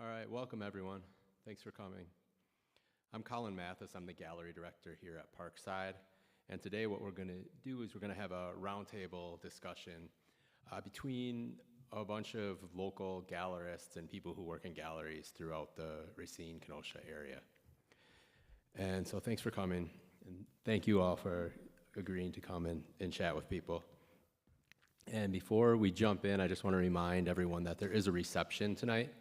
All right, welcome everyone. Thanks for coming. I'm Colin Mathis. I'm the gallery director here at Parkside. And today what we're going to do is we're going to have a roundtable discussion between a bunch of local gallerists and people who work in galleries throughout the Racine, Kenosha area. And so thanks for coming. And thank you all for agreeing to come and chat with people. And before we jump in, I just want to remind everyone that there is a reception tonight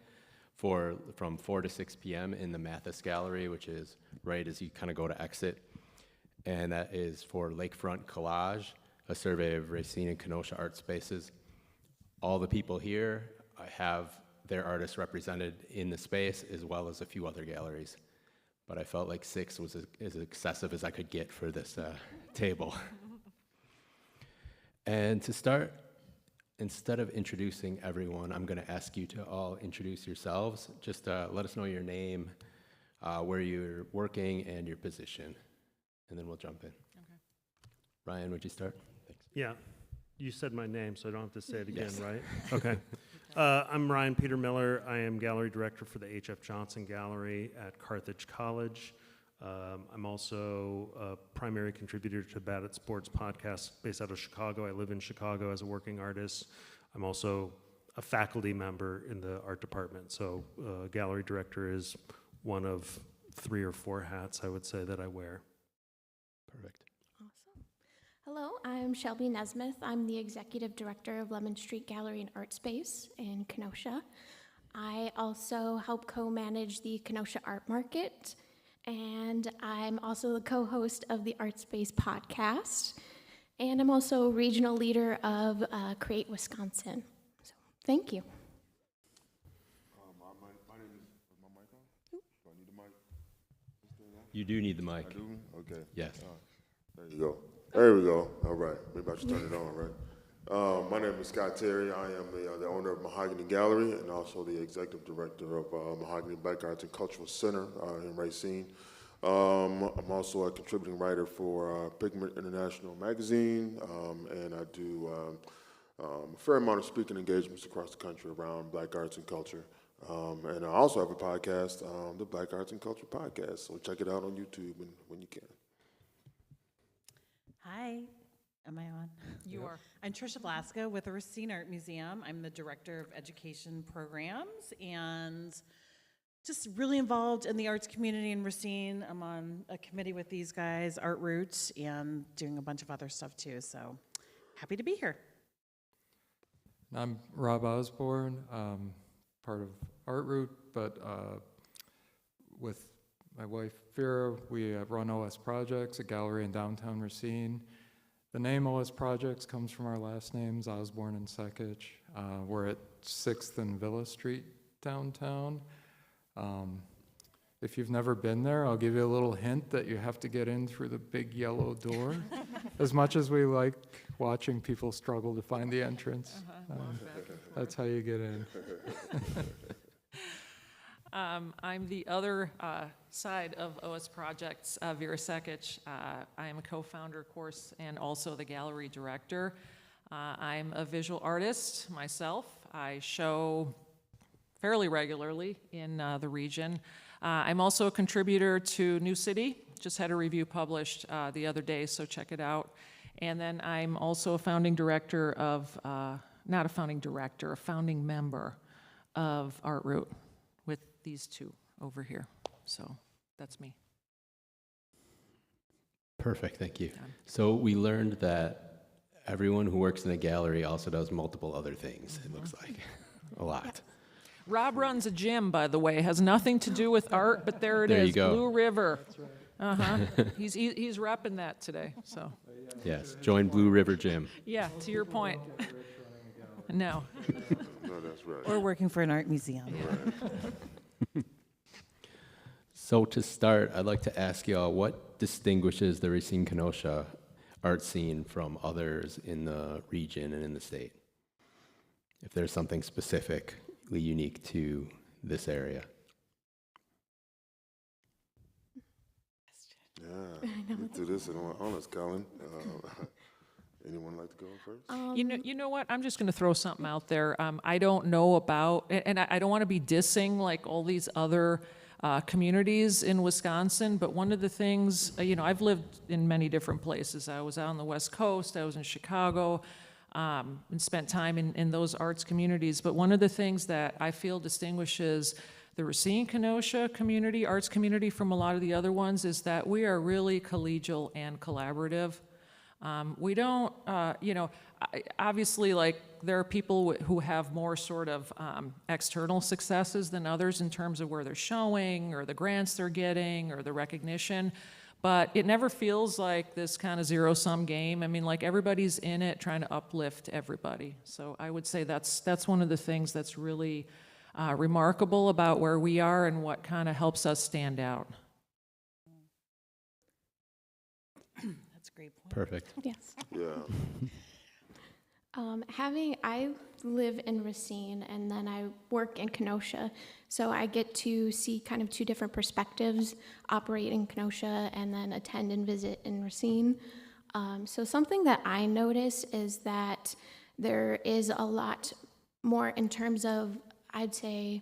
from 4 to 6 p.m. in the Mathis Gallery, which is right as you kind of go to exit. And that is for Lakefront Collage, a survey of Racine and Kenosha art spaces. All the people here have their artists represented in the space, as well as a few other galleries. But I felt like 6 was as excessive as I could get for this table. And to start, instead of introducing everyone, I'm going to ask you to all introduce yourselves. Just let us know your name, where you're working, and your position. And then we'll jump in. Okay. Ryan, would you start? Thanks. Yeah, you said my name, so I don't have to say it again, Yes. right? Okay. I'm Ryan Peter Miller. I am gallery director for the H.F. Johnson Gallery at Carthage College. I'm also a primary contributor to Bad at Sports podcast based out of Chicago. I live in Chicago as a working artist. I'm also a faculty member in the art department. So gallery director is one of 3 or 4 hats, I would say, that I wear. Perfect. Awesome. Hello, I'm Shelby Nesmith. I'm the executive director of Lemon Street Gallery and Art Space in Kenosha. I also help co-manage the Kenosha Art Market, and I'm also the co-host of the Art Space podcast, and I'm also regional leader of Create Wisconsin. So, thank you. My name is my mic on? Do I need the mic? You do need the mic. I do? Okay. Yes. There you go. There we go. All right. Maybe I should turn it on, right? My name is Scott Terry. I am the owner of Mahogany Gallery and also the executive director of Mahogany Black Arts and Cultural Center in Racine. I'm also a contributing writer for Pigment International magazine, and I do a fair amount of speaking engagements across the country around black arts and culture. And I also have a podcast, the Black Arts and Culture Podcast, so check it out on YouTube when you can. Hi, am I on? You are. I'm Tricia Blasko with the Racine Art Museum. I'm the Director of Education Programs and just really involved in the arts community in Racine. I'm on a committee with these guys, ArtRoot, and doing a bunch of other stuff too, so happy to be here. I'm Rob Osborne, part of ArtRoot, but with my wife Vera, we run OS Projects, a gallery in downtown Racine. The name OS Projects comes from our last names, Osborne and Scekic. We're at 6th and Villa Street downtown. If you've never been there, I'll give you a little hint that you have to get in through the big yellow door. As much as we like watching people struggle to find the entrance, that's how you get in. I'm the other side of OS Projects, Vera Scekic. I am a co-founder, of course, and also the gallery director. I'm a visual artist myself. I show fairly regularly in the region. I'm also a contributor to New City. Just had a review published the other day, so check it out. And then I'm also a founding director of, not a founding director, a founding member of ArtRoot with these two over here. So that's me. Perfect, thank you. So we learned that everyone who works in a gallery also does multiple other things, it looks like. A lot. Rob runs a gym, by the way. Has nothing to do with art, but there it is. You go. Blue River. He's repping that today. So. Yes, join Blue River Gym. Yeah, to your point. No. No, that's right. Or working for an art museum. So to start, I'd like to ask y'all what distinguishes the Racine Kenosha art scene from others in the region and in the state? If there's something specifically unique to this area. Yeah, let's do this in honest, Colin. Anyone like to go first? You know what? I'm just going to throw something out there. I don't know about, and I don't want to be dissing like all these other communities in Wisconsin, but one of the things, I've lived in many different places. I was out on the West Coast, I was in Chicago, and spent time in those arts communities. But one of the things that I feel distinguishes the Racine Kenosha community, arts community, from a lot of the other ones is that we are really collegial and collaborative. We don't, obviously, like, there are people who have more sort of external successes than others in terms of where they're showing or the grants they're getting or the recognition, but it never feels like this kind of zero-sum game. I mean, like, everybody's in it trying to uplift everybody. So I would say that's one of the things that's really remarkable about where we are and what kind of helps us stand out. That's a great point. Perfect. Yes. Yeah. I live in Racine and then I work in Kenosha, so I get to see kind of two different perspectives, operate in Kenosha and then attend and visit in Racine. So something that I notice is that there is a lot more in terms of, I'd say,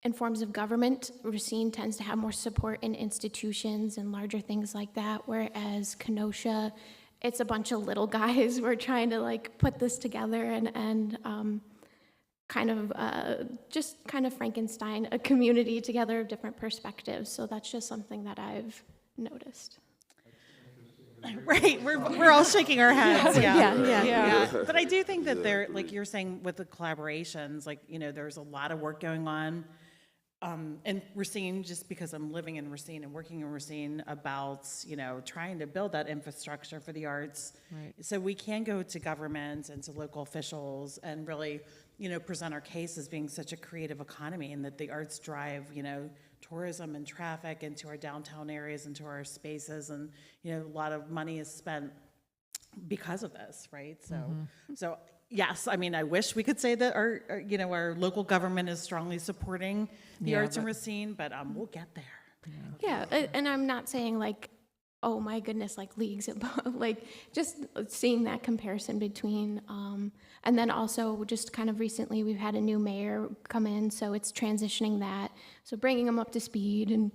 in forms of government. Racine tends to have more support in institutions and larger things like that, whereas Kenosha, it's a bunch of little guys. We're trying to like put this together and just kind of Frankenstein a community together of different perspectives. So that's just something that I've noticed. Right, we're all shaking our heads. Yeah. But I do think that there, like you're saying, with the collaborations, like, there's a lot of work going on. And Racine, just because I'm living in Racine and working in Racine, about, trying to build that infrastructure for the arts. Right. So we can go to government and to local officials and really, present our case as being such a creative economy, and that the arts drive, tourism and traffic into our downtown areas, into our spaces, and, a lot of money is spent because of this, right? So yes, I mean, I wish we could say that our local government is strongly supporting the arts in Racine, but we'll get there. Yeah, and I'm not saying like, oh my goodness, like leagues above, like just seeing that comparison between, and then also just kind of recently we've had a new mayor come in, so it's transitioning that, so bringing them up to speed and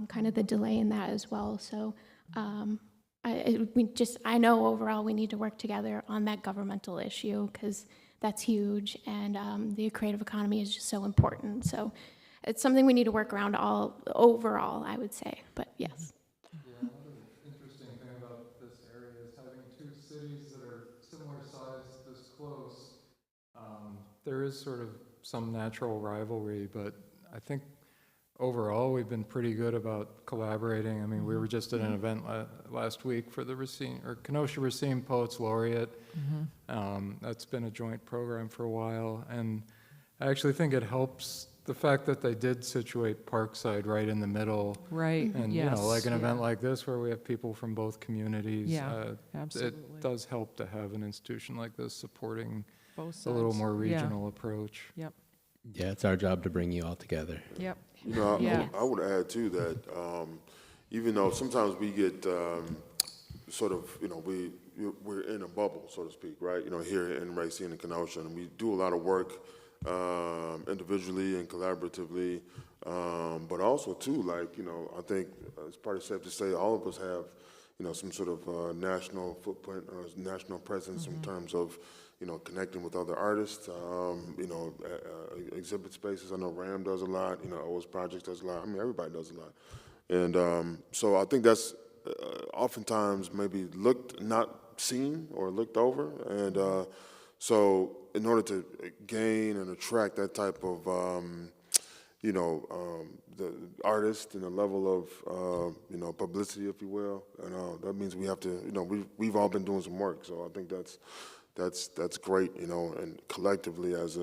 kind of the delay in that as well. So I know overall we need to work together on that governmental issue because that's huge, and the creative economy is just so important. So it's something we need to work around overall, I would say, but yes. Yeah, another interesting thing about this area is having two cities that are similar size this close. There is sort of some natural rivalry, but I think overall we've been pretty good about collaborating. I mean, we were just at an event last week for the Kenosha Racine Poets Laureate. That's been a joint program for a while, and I actually think it helps the fact that they did situate Parkside right in the middle. Right. And, yes. Like an event like this where we have people from both communities. Yeah, absolutely. It does help to have an institution like this supporting Both sides. a little more regional approach. Yep. Yeah, it's our job to bring you all together. Yep. Yeah. I would add too that even though sometimes we get sort of, we're in a bubble, so to speak, right? Here in Racine and Kenosha, and we do a lot of work individually and collaboratively, but also too, I think it's probably safe to say all of us have, some sort of national footprint or national presence in terms of, connecting with other artists, exhibit spaces. I know RAM does a lot, OS Projects does a lot. I mean, everybody does a lot. And so I think that's oftentimes maybe not seen or looked over. And so in order to gain and attract that type of, the artist and the level of, publicity, if you will, that means we have to, we've all been doing some work. So I think that's great, and collectively as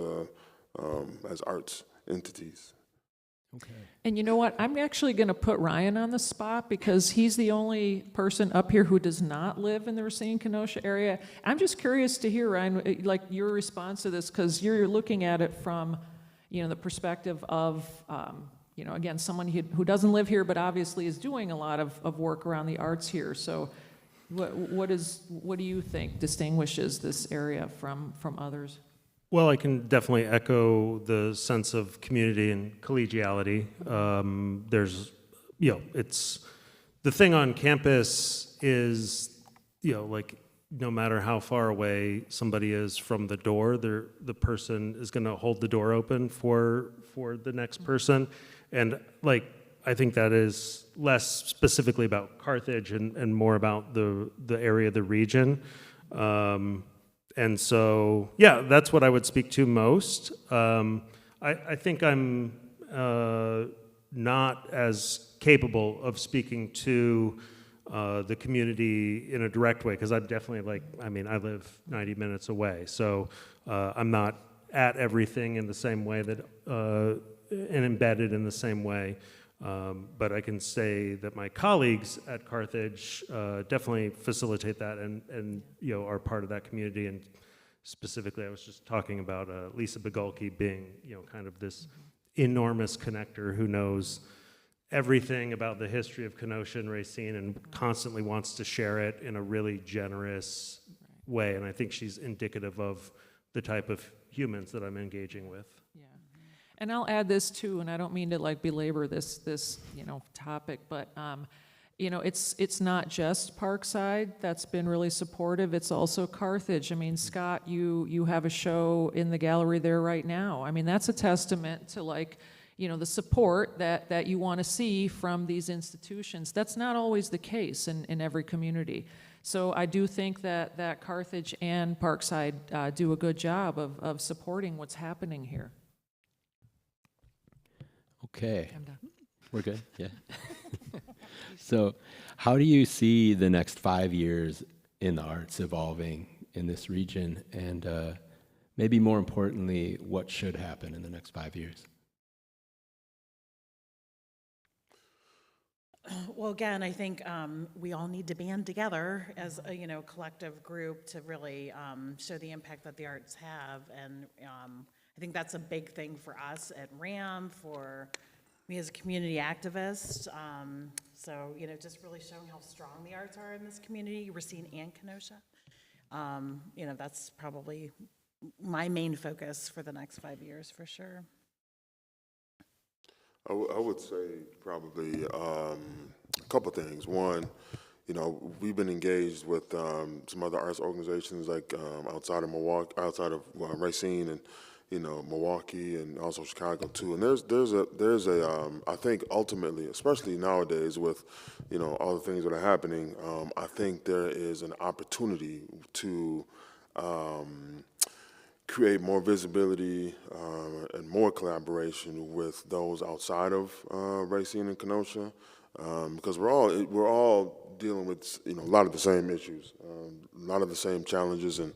arts entities. Okay. And you know what? I'm actually going to put Ryan on the spot because he's the only person up here who does not live in the Racine Kenosha area. I'm just curious to hear, Ryan, like your response to this, because you're looking at it from, the perspective of, again, someone who doesn't live here but obviously is doing a lot of work around the arts here. So What do you think distinguishes this area from others? Well, I can definitely echo the sense of community and collegiality. There's, it's the thing on campus is, like no matter how far away somebody is from the door, the person is going to hold the door open for the next person, and like I think that is less specifically about Carthage and more about the area, the region. And so, yeah, that's what I would speak to most. I think I'm not as capable of speaking to the community in a direct way, because I'm definitely I live 90 minutes away. So I'm not at everything in the same way that, and embedded in the same way. But I can say that my colleagues at Carthage definitely facilitate that and are part of that community. And specifically, I was just talking about Lisa Bugulke being kind of this enormous connector who knows everything about the history of Kenosha and Racine and constantly wants to share it in a really generous way. And I think she's indicative of the type of humans that I'm engaging with. Yeah. And I'll add this too, and I don't mean to belabor this topic, but it's not just Parkside that's been really supportive. It's also Carthage. I mean, Scott, you have a show in the gallery there right now. I mean, that's a testament to the support that you want to see from these institutions. That's not always the case in every community. So I do think that Carthage and Parkside do a good job of supporting what's happening here. Okay. I'm done. We're good? Yeah. So how do you see the next 5 years in the arts evolving in this region? And maybe more importantly, what should happen in the next 5 years? Well, again, I think we all need to band together as a collective group to really show the impact that the arts have, and I think that's a big thing for us at RAM, for me as a community activist. So just really showing how strong the arts are in this community, Racine and Kenosha. That's probably my main focus for the next 5 years, for sure. I would say probably a couple things. One, we've been engaged with some other arts organizations outside of Milwaukee, outside of Racine, and Milwaukee, and also Chicago too. And there's a I think ultimately, especially nowadays with all the things that are happening, I think there is an opportunity to create more visibility and more collaboration with those outside of Racine and Kenosha, because we're all dealing with a lot of the same issues, a lot of the same challenges, and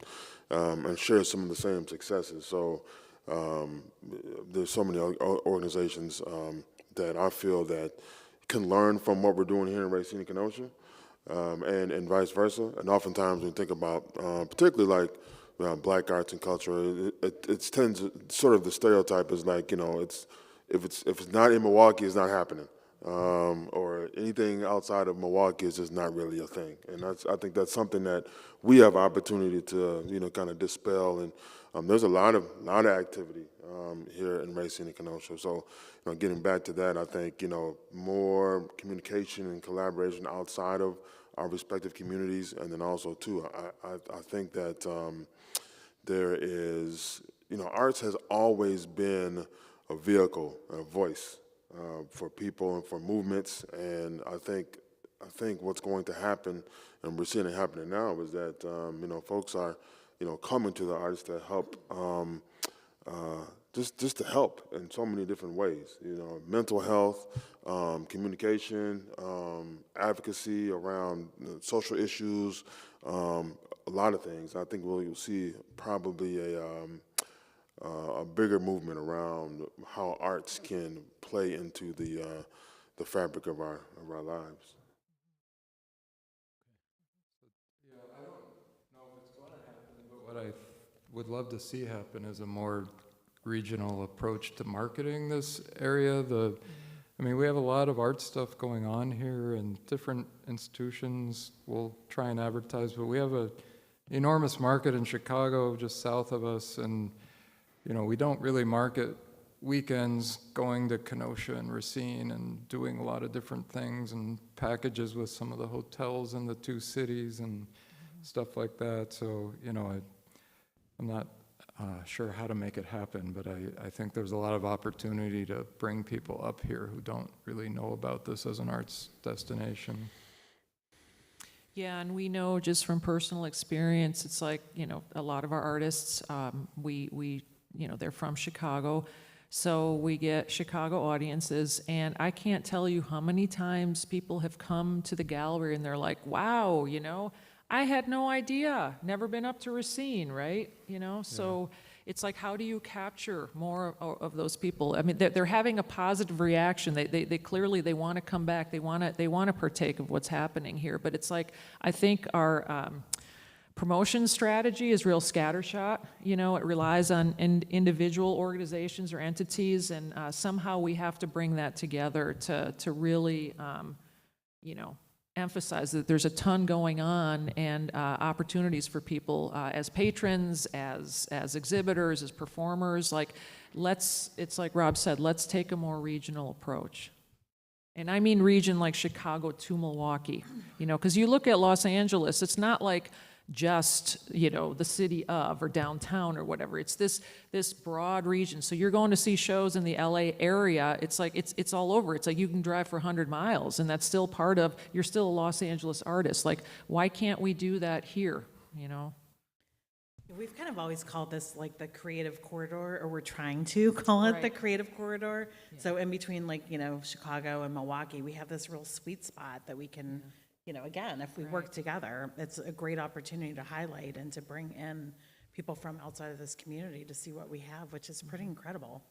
share some of the same successes. So there's so many organizations that I feel that can learn from what we're doing here in Racine and Kenosha, and vice versa. And oftentimes when you think about particularly Black arts and culture, it tends to, sort of the stereotype is it's if it's not in Milwaukee, it's not happening, or anything outside of Milwaukee is just not really a thing. And I think that's something that we have opportunity to kind of dispel. And there's a lot of activity here in Racine and Kenosha. So getting back to that, I think more communication and collaboration outside of our respective communities, and then also too, I think that there is, arts has always been a vehicle, a voice for people and for movements, and I think what's going to happen, and we're seeing it happening now, is that folks are coming to the arts to help, just to help in so many different ways. Mental health, communication, advocacy around social issues, a lot of things. I think you'll see probably a bigger movement around how arts can play into the fabric of our lives. Yeah, I don't know if it's going to happen, but what I would love to see happen is a more regional approach to marketing this area. I mean, we have a lot of art stuff going on here, and different institutions will try and advertise, but we have an enormous market in Chicago just south of us, and you know, we don't really market weekends going to Kenosha and Racine and doing a lot of different things and packages with some of the hotels in the two cities and stuff like that. So, you know, I'm not sure how to make it happen, but I think there's a lot of opportunity to bring people up here who don't really know about this as an arts destination. Yeah, and we know just from personal experience, it's like, you know, a lot of our artists, you know, they're from Chicago, so we get Chicago audiences, and I can't tell you how many times people have come to the gallery and they're like, wow, you know, I had no idea, never been up to Racine, right? You know, so it's like, how do you capture more of those people? I mean, they're having a positive reaction. They clearly, they want to come back. They want to partake of what's happening here. But it's like, I think our promotion strategy is real scattershot. You know, it relies on individual organizations or entities, and somehow we have to bring that together to really, you know, emphasize that there's a ton going on, and opportunities for people as patrons, as exhibitors, as performers. Like, it's like Rob said, let's take a more regional approach. And I mean region like Chicago to Milwaukee, you know, because you look at Los Angeles, it's not like just, you know, the city of or downtown or whatever. It's this broad region. So you're going to see shows in the LA area. It's like it's all over. It's like you can drive for 100 miles, and that's still part of, you're still a Los Angeles artist. Like, why can't we do that here, you know? We've kind of always called this like the creative corridor, or we're trying to call it the creative corridor. Yeah. So in between, like, you know, Chicago and Milwaukee, we have this real sweet spot that we can, you know, again, if we work together, it's a great opportunity to highlight and to bring in people from outside of this community to see what we have, which is pretty incredible.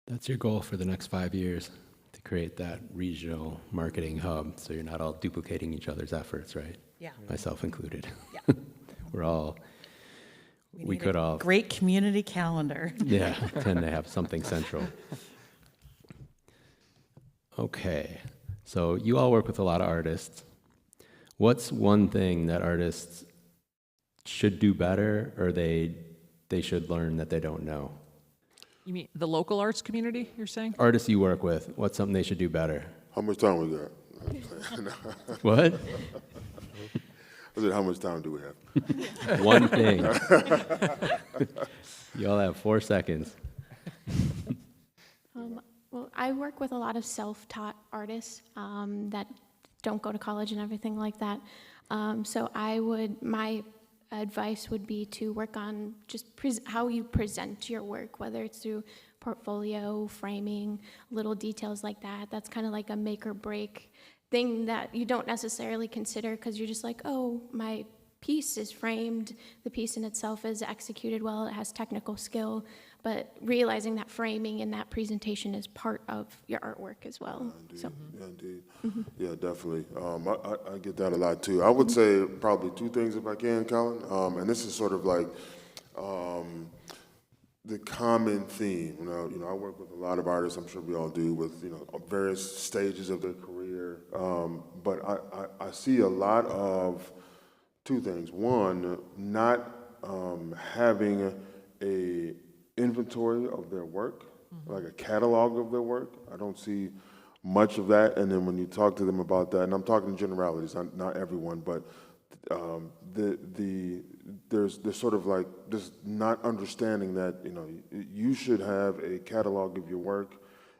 That's your goal for the next 5 years, to create that regional marketing hub, so you're not all duplicating each other's efforts, right? Yeah. Myself included. Yeah. We could all. Great community calendar. Yeah, tend to have something central. Okay. So you all work with a lot of artists. What's one thing that artists should do better, or they should learn that they don't know? You mean the local arts community, you're saying? Artists you work with, what's something they should do better? How much time we got? What? I said, how much time do we have? One thing. You all have 4 seconds. Well, I work with a lot of self-taught artists that don't go to college and everything like that. So my advice would be to work on just how you present your work, whether it's through portfolio, framing, little details like that. That's kind of like a make or break thing that you don't necessarily consider, because you're just like, oh, my piece is framed, the piece in itself is executed well, it has technical skill, but realizing that framing and that presentation is part of your artwork as well. Indeed. So. Yeah, indeed. Yeah, definitely. I get that a lot too. I would say probably 2 things if I can, Colin, and this is sort of like the common theme. You know, I work with a lot of artists, I'm sure we all do, with, you know, various stages of their career, but I see a lot of 2 things. One, not having a inventory of their work, like a catalog of their work. I don't see much of that. And then when you talk to them about that, and I'm talking generalities, not everyone, but there's sort of like this not understanding that, you know, you should have a catalog of your work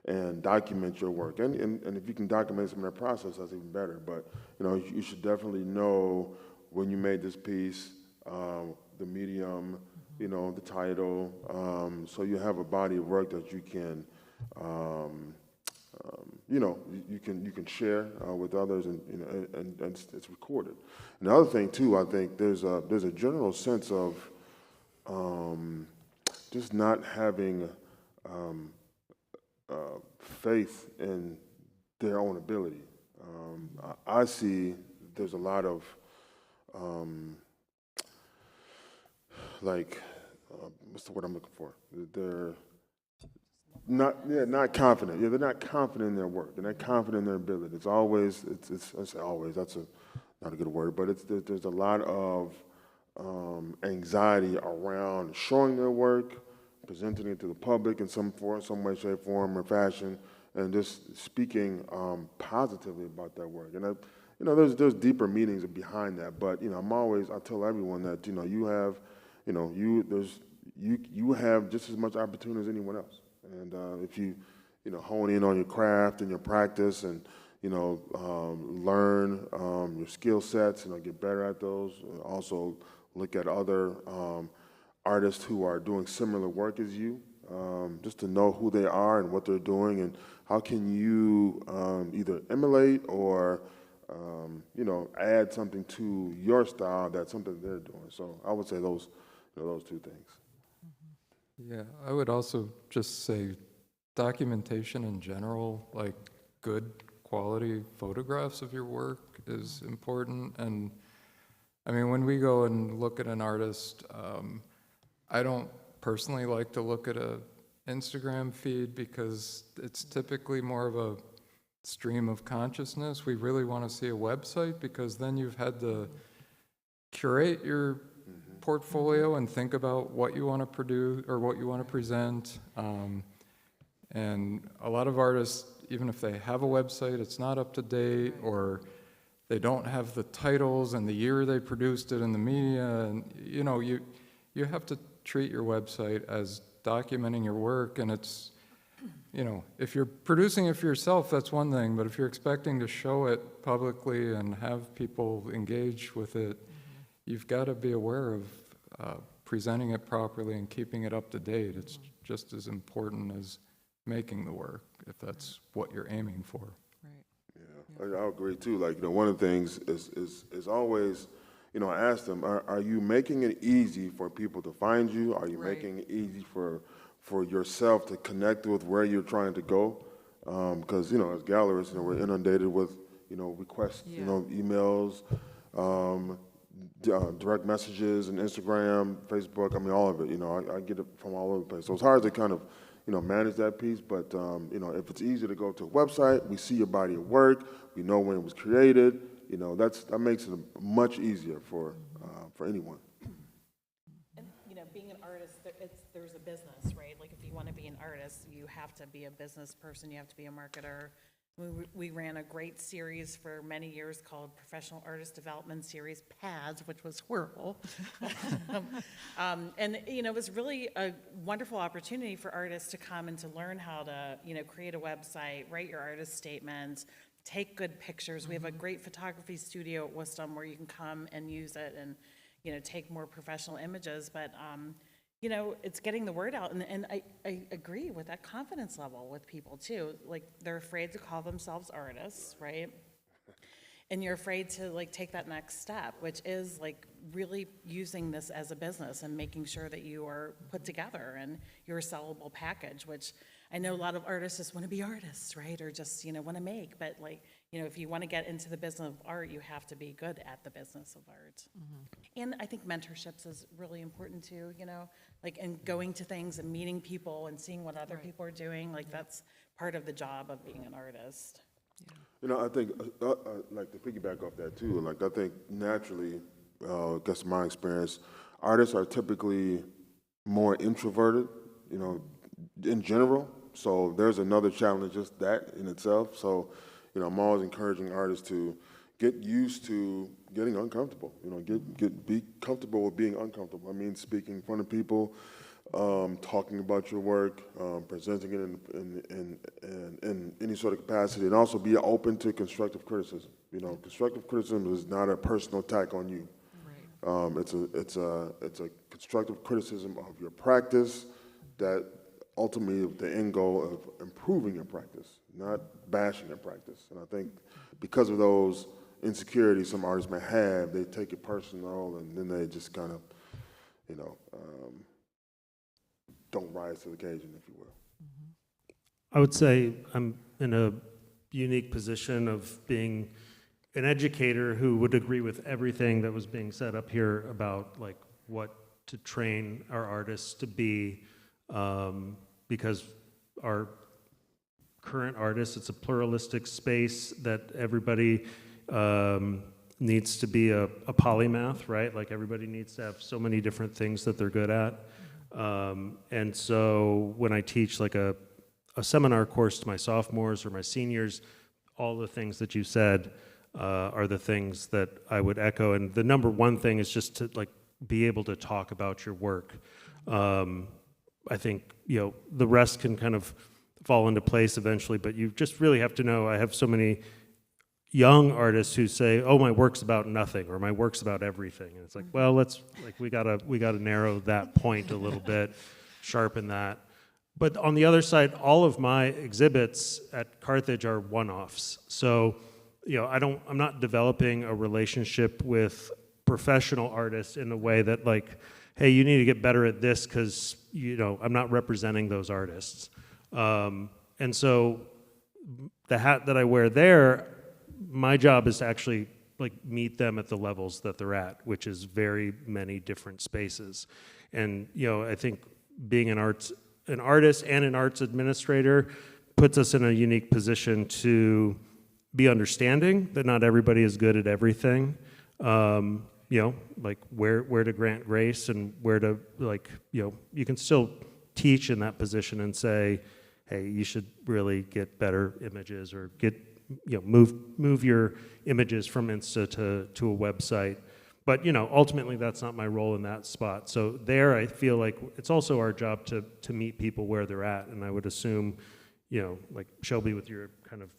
and document your work. And if you can document some of that process, that's even better. But, you know, you should definitely know when you made this piece, the medium, you know, the title, so you have a body of work that you can, you know, you can share with others, and you know, and it's recorded. And the other thing too, I think there's a general sense of just not having faith in their own ability. I see there's a lot of what's the word I'm looking for? not confident. Yeah, they're not confident in their work. They're not confident in their ability. It's always, it's always, that's not a good word, but there's a lot of anxiety around showing their work, presenting it to the public in some way, shape, form, or fashion, and just speaking positively about that work. And there's deeper meanings behind that. But I tell everyone that you have just as much opportunity as anyone else. And if you hone in on your craft and your practice, and learn your skill sets, get better at those. Also look at other artists who are doing similar work as you, just to know who they are and what they're doing, and how can you either emulate or add something to your style that's something they're doing. So I would say those two things. Yeah, I would also just say documentation in general, like good quality photographs of your work is important. And I mean, when we go and look at an artist, I don't personally like to look at a Instagram feed because it's typically more of a stream of consciousness. We really want to see a website because then you've had to curate your portfolio and think about what you want to produce or what you want to present. And a lot of artists, even if they have a website, it's not up to date, or they don't have the titles and the year they produced it in the media. And you have to treat your website as documenting your work. And it's, if you're producing it for yourself, that's one thing. But if you're expecting to show it publicly and have people engage with it, you've got to be aware of presenting it properly and keeping it up to date. It's just as important as making the work, if that's what you're aiming for. Right. Yeah, I agree too. Like, one of the things is always, I ask them, are you making it easy for people to find you? Are you making it easy for yourself to connect with where you're trying to go? Because, as gallerists, we're inundated with, requests, emails, direct messages, and Instagram, Facebook, all of it. I get it from all over the place. So it's hard to kind of, manage that piece. But, if it's easy to go to a website, we see your body of work, we know when it was created, that makes it much easier for anyone. And, being an artist, there's a business, right? Like, if you want to be an artist, you have to be a business person, you have to be a marketer. We ran a great series for many years called Professional Artist Development Series, PADS, which was horrible. And, it was really a wonderful opportunity for artists to come and to learn how to, create a website, write your artist statement, take good pictures. We have a great photography studio at Wustum where you can come and use it and, take more professional images. But, it's getting the word out. And I agree with that confidence level with people, too. Like, they're afraid to call themselves artists, right? And you're afraid to, take that next step, which is, really using this as a business and making sure that you are put together and you're a sellable package, which I know a lot of artists just want to be artists, right? Or just, want to make. But, if you want to get into the business of art, you have to be good at the business of art. And I think mentorships is really important, too, and going to things and meeting people and seeing what other people are doing. That's part of the job of being an artist. I think, to piggyback off that, too, I think naturally, guess my experience, artists are typically more introverted, in general. So there's another challenge, just that in itself. So, I'm always encouraging artists to get used to getting uncomfortable. Be comfortable with being uncomfortable. Speaking in front of people, talking about your work, presenting it in any sort of capacity, and also be open to constructive criticism. Constructive criticism is not a personal attack on you. Right. It's a constructive criticism of your practice that ultimately the end goal of improving your practice, not bashing your practice. And I think because of those insecurities some artists may have, they take it personal, and then they just kind of, don't rise to the occasion, if you will. I would say I'm in a unique position of being an educator who would agree with everything that was being said up here about what to train our artists to be, because our current artists. It's a pluralistic space that everybody needs to be a polymath, right? Like everybody needs to have so many different things that they're good at. And so when I teach like a seminar course to my sophomores or my seniors, all the things that you said are the things that I would echo. And the number one thing is just to like be able to talk about your work. I think, the rest can kind of fall into place eventually, but you just really have to know. I have so many young artists who say, "Oh, my work's about nothing," or "My work's about everything," and it's like, well, we gotta narrow that point a little bit, sharpen that. But on the other side, all of my exhibits at Carthage are one-offs. So, I'm not developing a relationship with professional artists in a way that like, hey, you need to get better at this because I'm not representing those artists. And so the hat that I wear there, my job is to actually like meet them at the levels that they're at, which is very many different spaces. And I think being an artist and an arts administrator puts us in a unique position to be understanding that not everybody is good at everything. Like where to grant grace and where to you can still teach in that position and say, hey, you should really get better images or get move your images from Insta to a website. But ultimately that's not my role in that spot. So there I feel like it's also our job to meet people where they're at. And I would assume, like Shelby with your kind of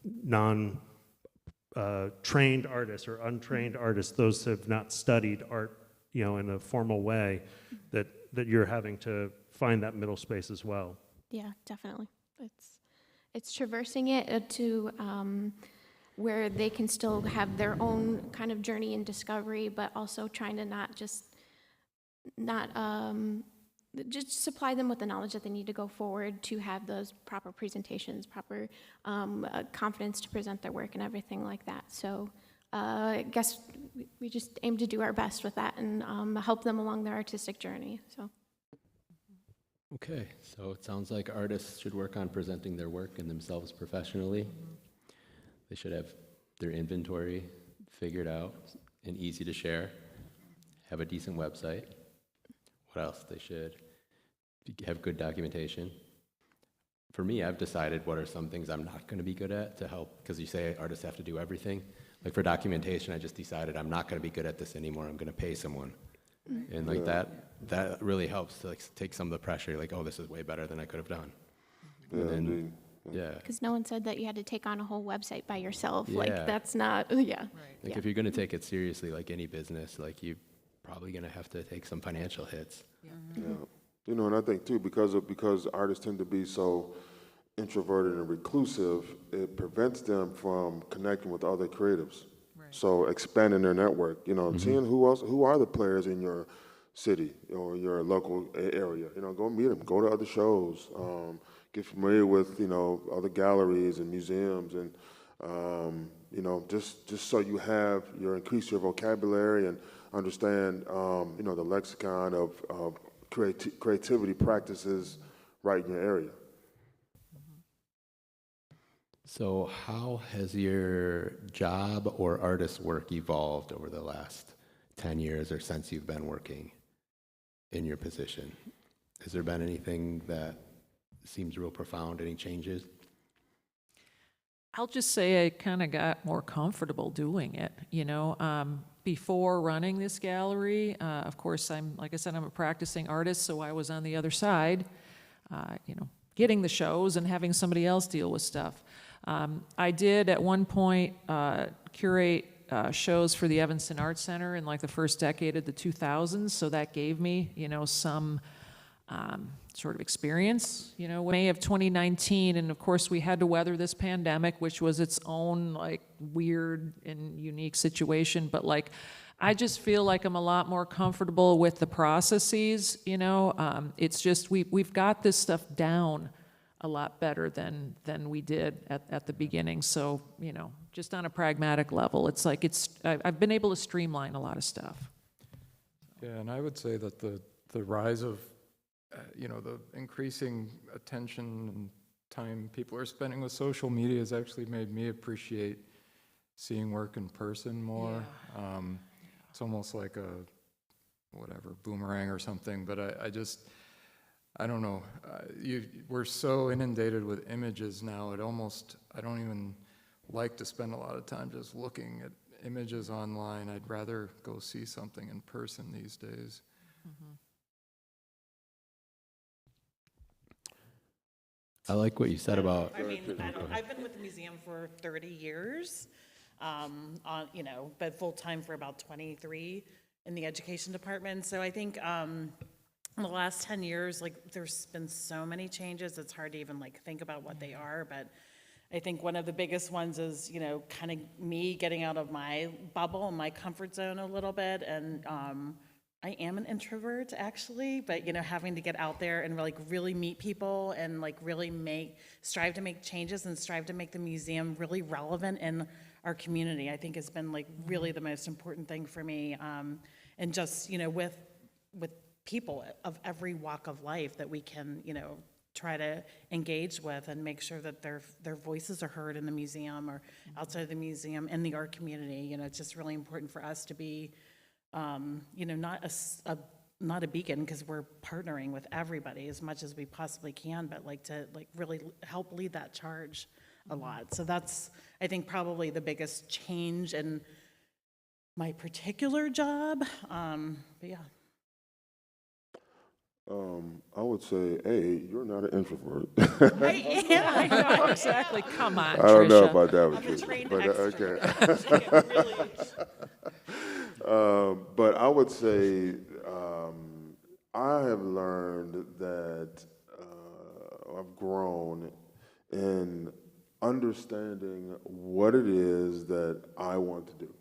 trained artists or untrained artists, those who have not studied art, in a formal way, that you're having to find that middle space as well. Yeah, definitely. It's traversing it to where they can still have their own kind of journey and discovery, but also trying to not just supply them with the knowledge that they need to go forward to have those proper presentations, proper confidence to present their work and everything like that. So I guess we just aim to do our best with that and help them along their artistic journey. So. Okay, so it sounds like artists should work on presenting their work and themselves professionally. They should have their inventory figured out and easy to share, have a decent website. What else? They should have good documentation. For me, I've decided what are some things I'm not going to be good at to help, because you say artists have to do everything. Like for documentation, I just decided I'm not going to be good at this anymore. I'm going to pay someone. And like that really helps to like take some of the pressure, like, oh, this is way better than I could have done. Yeah, indeed. Yeah. Because no one said that you had to take on a whole website by yourself. Yeah. Like that's not, yeah. Like if you're going to take it seriously, like any business, like you're probably going to have to take some financial hits. Yeah. And I think too, because artists tend to be so introverted and reclusive, it prevents them from connecting with other creatives. So expanding their network, seeing who are the players in your city or your local area. Go meet them, go to other shows, get familiar with other galleries and museums, and just so you increase your vocabulary and understand the lexicon of creativity practices right in your area. So how has your job or artist work evolved over the last 10 years or since you've been working in your position? Has there been anything that seems real profound, any changes? I'll just say I kind of got more comfortable doing it, before running this gallery. Of course, like I said, I'm a practicing artist, so I was on the other side, getting the shows and having somebody else deal with stuff. I did at one point curate shows for the Evanston Arts Center in like the first decade of the 2000s, so that gave me, some sort of experience, May of 2019, and of course we had to weather this pandemic, which was its own like weird and unique situation, but like I just feel like I'm a lot more comfortable with the processes, it's just we've got this stuff down a lot better than we did at the beginning. So, just on a pragmatic level, it's like I've been able to streamline a lot of stuff. Yeah, and I would say that the rise of, the increasing attention and time people are spending with social media has actually made me appreciate seeing work in person more. It's almost like a, whatever, boomerang or something, but I don't know. We're so inundated with images now, I don't even like to spend a lot of time just looking at images online. I'd rather go see something in person these days. I like what you said about. I mean, I've been with the museum for 30 years, but full-time for about 23 in the education department. So I think in the last 10 years, like, there's been so many changes, it's hard to even like think about what they are, but I think one of the biggest ones is, kind of me getting out of my bubble and my comfort zone a little bit, and I am an introvert actually, but having to get out there and like really meet people and like really strive to make changes and strive to make the museum really relevant in our community, I think has been like really the most important thing for me. And just, with people of every walk of life that we can, try to engage with and make sure that their voices are heard in the museum or outside of the museum and the art community. It's just really important for us to be not a beacon, because we're partnering with everybody as much as we possibly can, but like to like really help lead that charge a lot. So that's, I think, probably the biggest change in my particular job. But yeah. I would say, hey, you're not an introvert. I am. I know. Exactly, come on, I don't know Tricia. about that with I'm a Tricia, trained but extrovert. okay. But I would say I have learned that I've grown in understanding what it is that I want to do.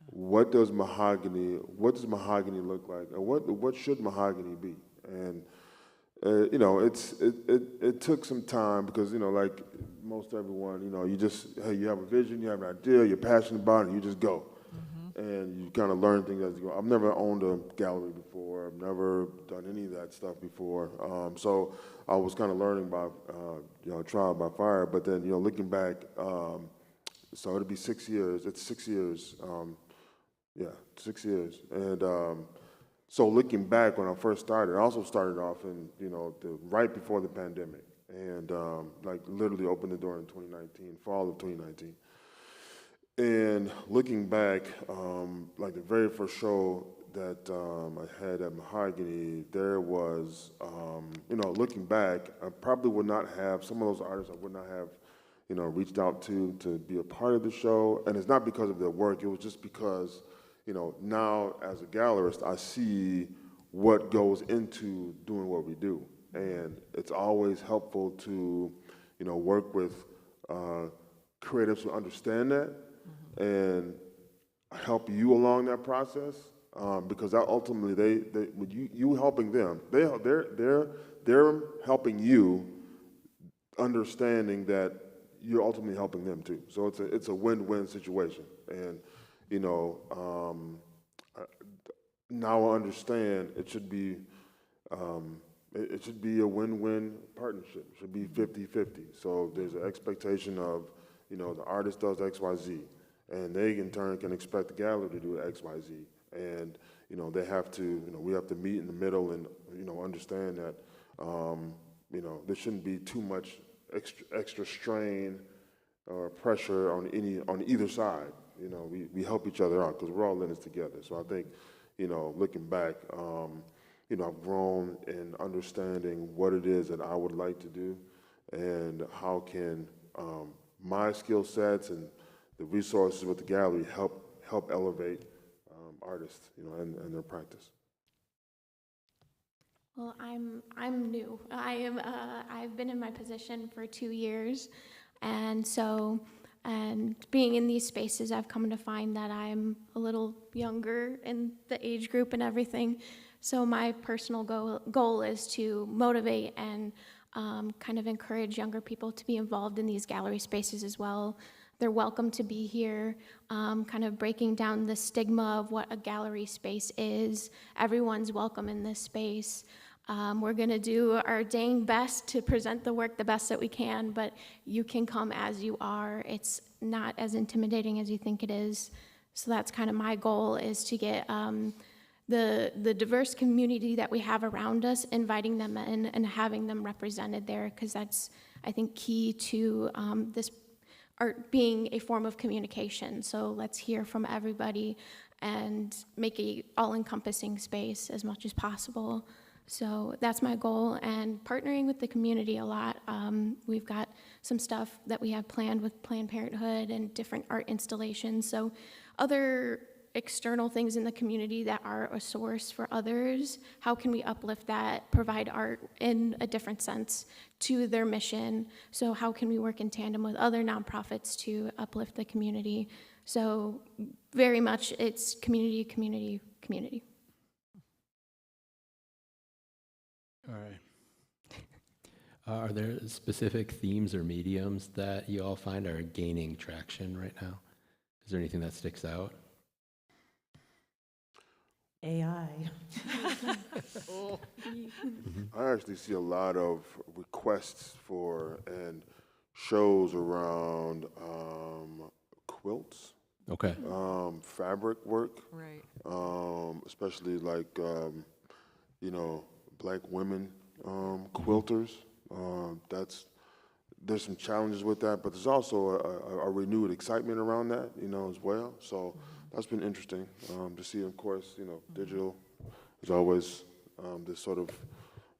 What does mahogany look like? And what should mahogany be? And it took some time because like most everyone, you have a vision, you have an idea, you're passionate about it, and you just go. And you kind of learn things as you go. I've never owned a gallery before. I've never done any of that stuff before. So I was kind of learning by, trial by fire. But then, looking back, so it'll be 6 years. It's 6 years. 6 years. And so looking back when I first started, I also started off in, right before the pandemic. And literally opened the door in 2019, fall of 2019. And looking back, the very first show that I had at Mahogany, there was, looking back, I probably would not have, some of those artists I would not have, reached out to be a part of the show. And it's not because of their work, it was just because, now as a gallerist, I see what goes into doing what we do. And it's always helpful to, work with creatives who understand that and help you along that process, because that ultimately with you helping them, they're helping you, understanding that you're ultimately helping them too. So it's a win-win situation. And now I understand it should be a win-win partnership. It should be 50-50. So there's an expectation of the artist does X, Y, Z. And they, in turn, can expect the gallery to do X, Y, Z. And, they have to, we have to meet in the middle and, understand that, there shouldn't be too much extra strain or pressure on either side. We help each other out because we're all in this together. So I think, looking back, I've grown in understanding what it is that I would like to do and how can my skill sets and the resources with the gallery help elevate artists, and their practice. Well, I'm new. I've been in my position for 2 years, and being in these spaces, I've come to find that I'm a little younger in the age group and everything. So my personal goal is to motivate and kind of encourage younger people to be involved in these gallery spaces as well. They're welcome to be here, kind of breaking down the stigma of what a gallery space is. Everyone's welcome in this space. We're going to do our dang best to present the work the best that we can, but you can come as you are. It's not as intimidating as you think it is. So that's kind of my goal, is to get the diverse community that we have around us, inviting them in and having them represented there, because that's, I think, key to this art being a form of communication. So let's hear from everybody and make a all-encompassing space as much as possible. So that's my goal, and partnering with the community a lot. We've got some stuff that we have planned with Planned Parenthood and different art installations. So other external things in the community that are a source for others, how can we uplift that, provide art in a different sense to their mission? So how can we work in tandem with other nonprofits to uplift the community? So very much it's community, community, community. All right. Are there specific themes or mediums that you all find are gaining traction right now? Is there anything that sticks out? AI. I actually see a lot of requests for and shows around quilts, Okay. fabric work, Right. especially like, Black women quilters. There's some challenges with that, but there's also a renewed excitement around that, as well. So that's been interesting to see. Of course, digital is always this sort of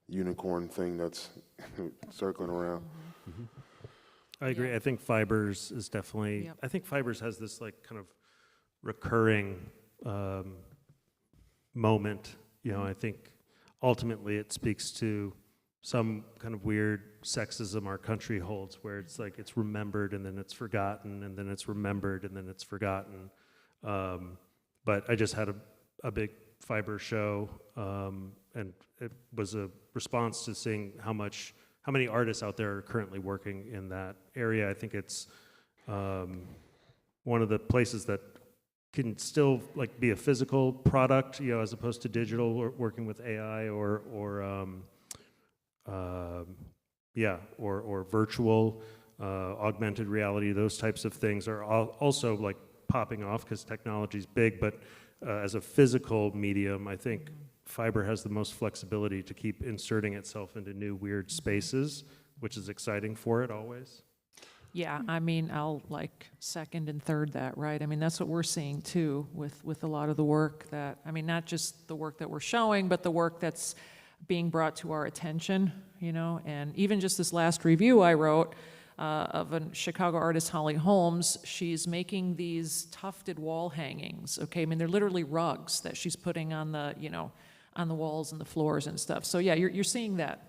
unicorn thing that's circling around. I agree. I think fibers is definitely, Yep. I think fibers has this like kind of recurring moment. I think ultimately it speaks to some kind of weird sexism our country holds, where it's like it's remembered and then it's forgotten and then it's remembered and then it's forgotten. But I just had a big fiber show, and it was a response to seeing how many artists out there are currently working in that area. I think it's one of the places that can still like be a physical product, as opposed to digital, or working with AI or virtual, augmented reality. Those types of things are also like popping off because technology's big. But as a physical medium, I think fiber has the most flexibility to keep inserting itself into new weird spaces, which is exciting for it always. Yeah, I mean, I'll like second and third that, right? I mean, that's what we're seeing too with a lot of the work that, I mean, not just the work that we're showing, but the work that's being brought to our attention, and even just this last review I wrote of a Chicago artist, Holly Holmes. She's making these tufted wall hangings, okay? I mean, they're literally rugs that she's putting on the, on the walls and the floors and stuff. So yeah, you're seeing that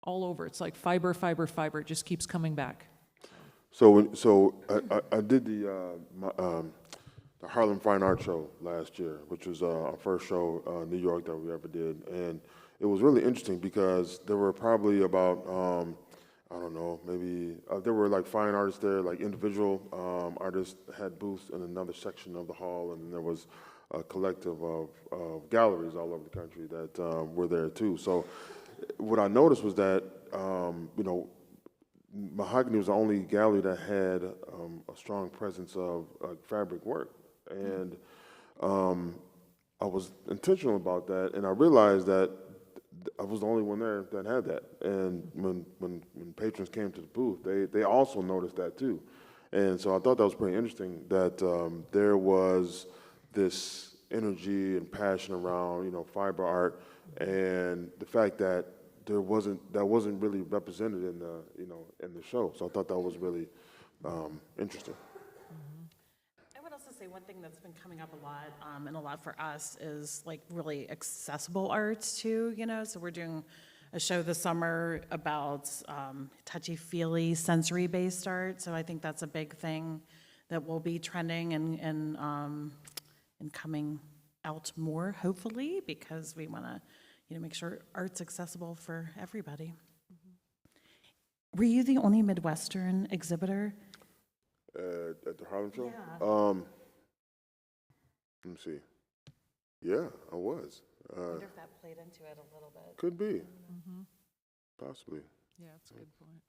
all over. It's like fiber, fiber, fiber. It just keeps coming back. So I did the Harlem Fine Art Show last year, which was our first show in New York that we ever did, and it was really interesting because there were probably about I don't know, maybe there were like fine artists there, like individual artists had booths in another section of the hall, and then there was a collective of galleries all over the country that were there too. So what I noticed was that Mahogany was the only gallery that had a strong presence of fabric work, and I was intentional about that, and I realized that I was the only one there that had that. And when patrons came to the booth, they also noticed that too, and so I thought that was pretty interesting that there was this energy and passion around fiber art, and the fact that that wasn't really represented in the in the show. So I thought that was really interesting. I would also say one thing that's been coming up a lot, and a lot for us, is like really accessible arts too, So we're doing a show this summer about touchy-feely, sensory-based art. So I think that's a big thing that will be trending and coming out more, hopefully, because we want to make sure art's accessible for everybody. Were you the only Midwestern exhibitor? At the Harlem Show? Yeah. Let me see. Yeah, I was. I wonder if that played into it a little bit. Could be. Possibly. Yeah, that's a good point.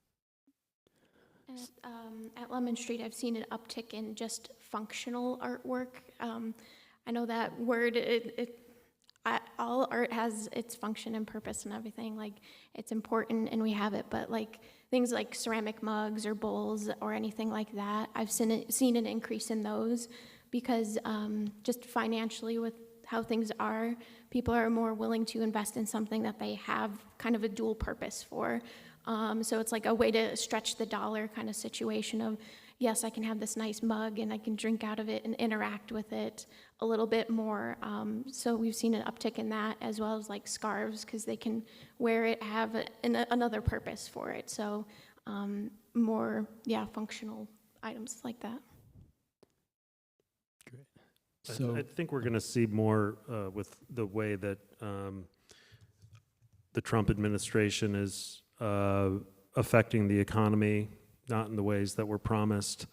At Lemon Street, I've seen an uptick in just functional artwork. I know that word, all art has its function and purpose and everything. Like, it's important and we have it, but like things like ceramic mugs or bowls or anything like that, I've seen an increase in those because just financially with how things are, people are more willing to invest in something that they have kind of a dual purpose for. So it's like a way to stretch the dollar kind of situation of, yes, I can have this nice mug and I can drink out of it and interact with it a little bit more. So we've seen an uptick in that, as well as like scarves, because they can wear it, have another purpose for it. So more, functional items like that. Great. So I think we're going to see more with the way that the Trump administration is affecting the economy, not in the ways that were promised.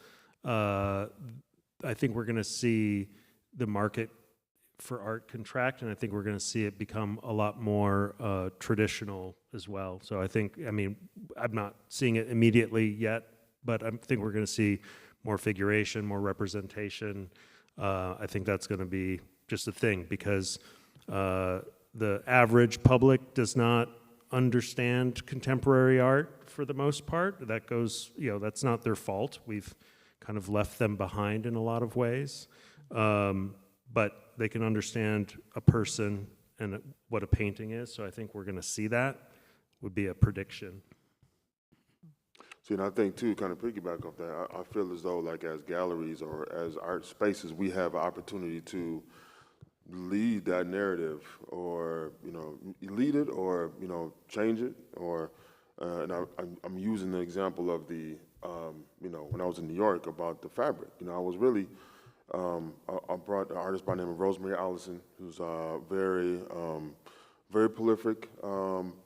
I think we're going to see the market for art contract, and I think we're going to see it become a lot more traditional as well. So I mean, I'm not seeing it immediately yet, but I think we're going to see more figuration, more representation. I think that's going to be just a thing because the average public does not understand contemporary art for the most part. That goes, that's not their fault. We've kind of left them behind in a lot of ways. But they can understand a person and what a painting is. So I think we're going to see that, would be a prediction. See, and I think too, kind of piggyback off that, I feel as though like as galleries or as art spaces, we have an opportunity to lead that narrative or, lead it or, change it or, and I'm using the example of the, when I was in New York about the fabric, I was really, I brought an artist by the name of Rosemary Allison, who's very prolific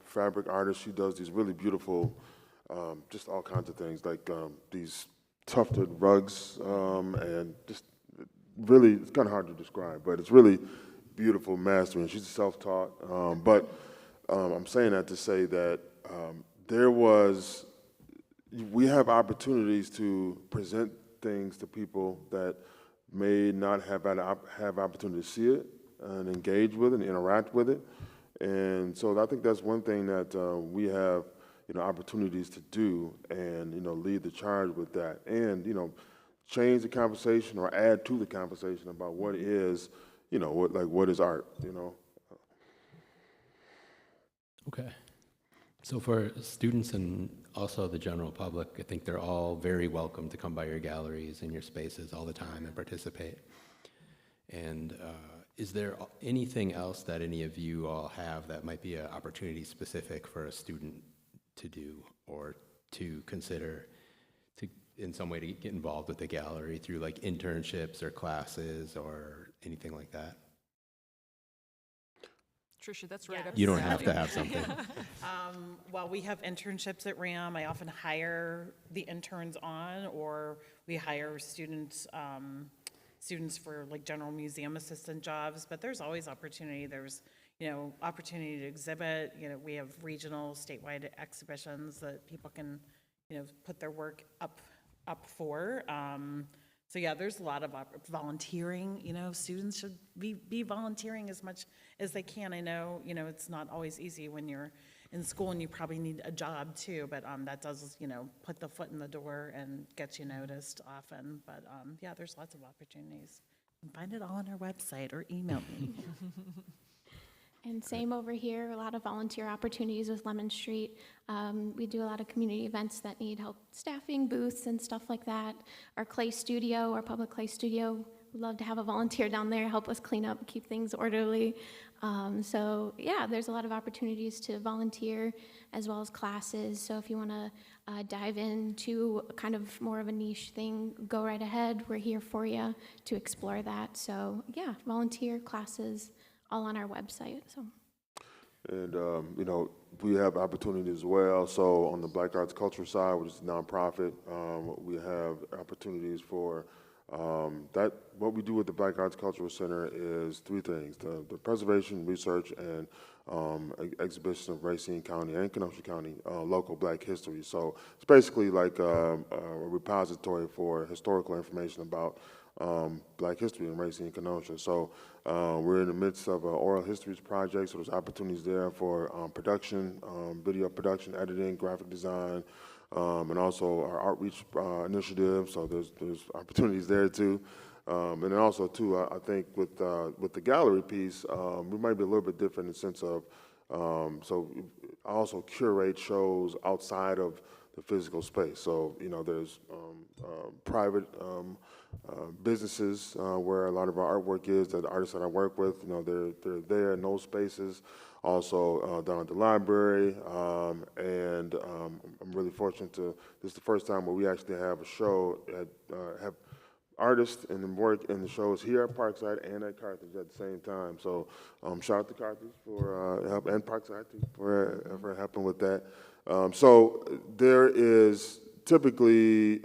fabric artist. She does these really beautiful, just all kinds of things like these tufted rugs and just really, it's kind of hard to describe, but it's really beautiful mastering. She's self-taught, but I'm saying that to say that we have opportunities to present things to people that may not have opportunity to see it and engage with it and interact with it. And so I think that's one thing that we have, opportunities to do and, lead the charge with that and, change the conversation or add to the conversation about what is, what is art, Okay. So for students and also the general public, I think they're all very welcome to come by your galleries and your spaces all the time and participate. And is there anything else that any of you all have that might be an opportunity specific for a student to do or to consider to in some way to get involved with the gallery through like internships or classes or anything like that? Tricia, that's right up You your don't have alley. to have something. Well, we have internships at RAM. I often hire the interns on, or we hire students for like general museum assistant jobs, but there's always opportunity. There's, opportunity to exhibit. We have regional, statewide exhibitions that people can, put their work up for. So yeah, there's a lot of volunteering. Students should be volunteering as much as they can. I know, it's not always easy when you're in school and you probably need a job too, but that does, put the foot in the door and gets you noticed often. But yeah, there's lots of opportunities. You can find it all on our website or email me. And same over here, a lot of volunteer opportunities with Lemon Street. We do a lot of community events that need help staffing, booths and stuff like that. Our clay studio, our public clay studio, we'd love to have a volunteer down there, help us clean up, keep things orderly. So yeah, there's a lot of opportunities to volunteer as well as classes. So if you wanna dive into kind of more of a niche thing, go right ahead. We're here for you to explore that. So yeah, volunteer classes, all on our website. So, and we have opportunities as well. So on the Black Arts Culture side, which is nonprofit, we have opportunities for What we do with the Black Arts Cultural Center is three things: the preservation, research, and exhibition of Racine County and Kenosha County local Black history. So it's basically like a repository for historical information about Black history in Racine and Kenosha. So we're in the midst of an oral histories project, so there's opportunities there for production, video production, editing, graphic design, and also our outreach initiative. So there's opportunities there too. And then also too, I think with the gallery piece, we might be a little bit different in the sense of, so I also curate shows outside of the physical space. So, there's private businesses where a lot of our artwork is, that the artists that I work with, they're there in those spaces. Also down at the library, and I'm really fortunate this is the first time where we actually have a show, have artists and the work in the shows here at Parkside and at Carthage at the same time. So shout out to Carthage for help, and Parkside too for helping with that. So there is typically,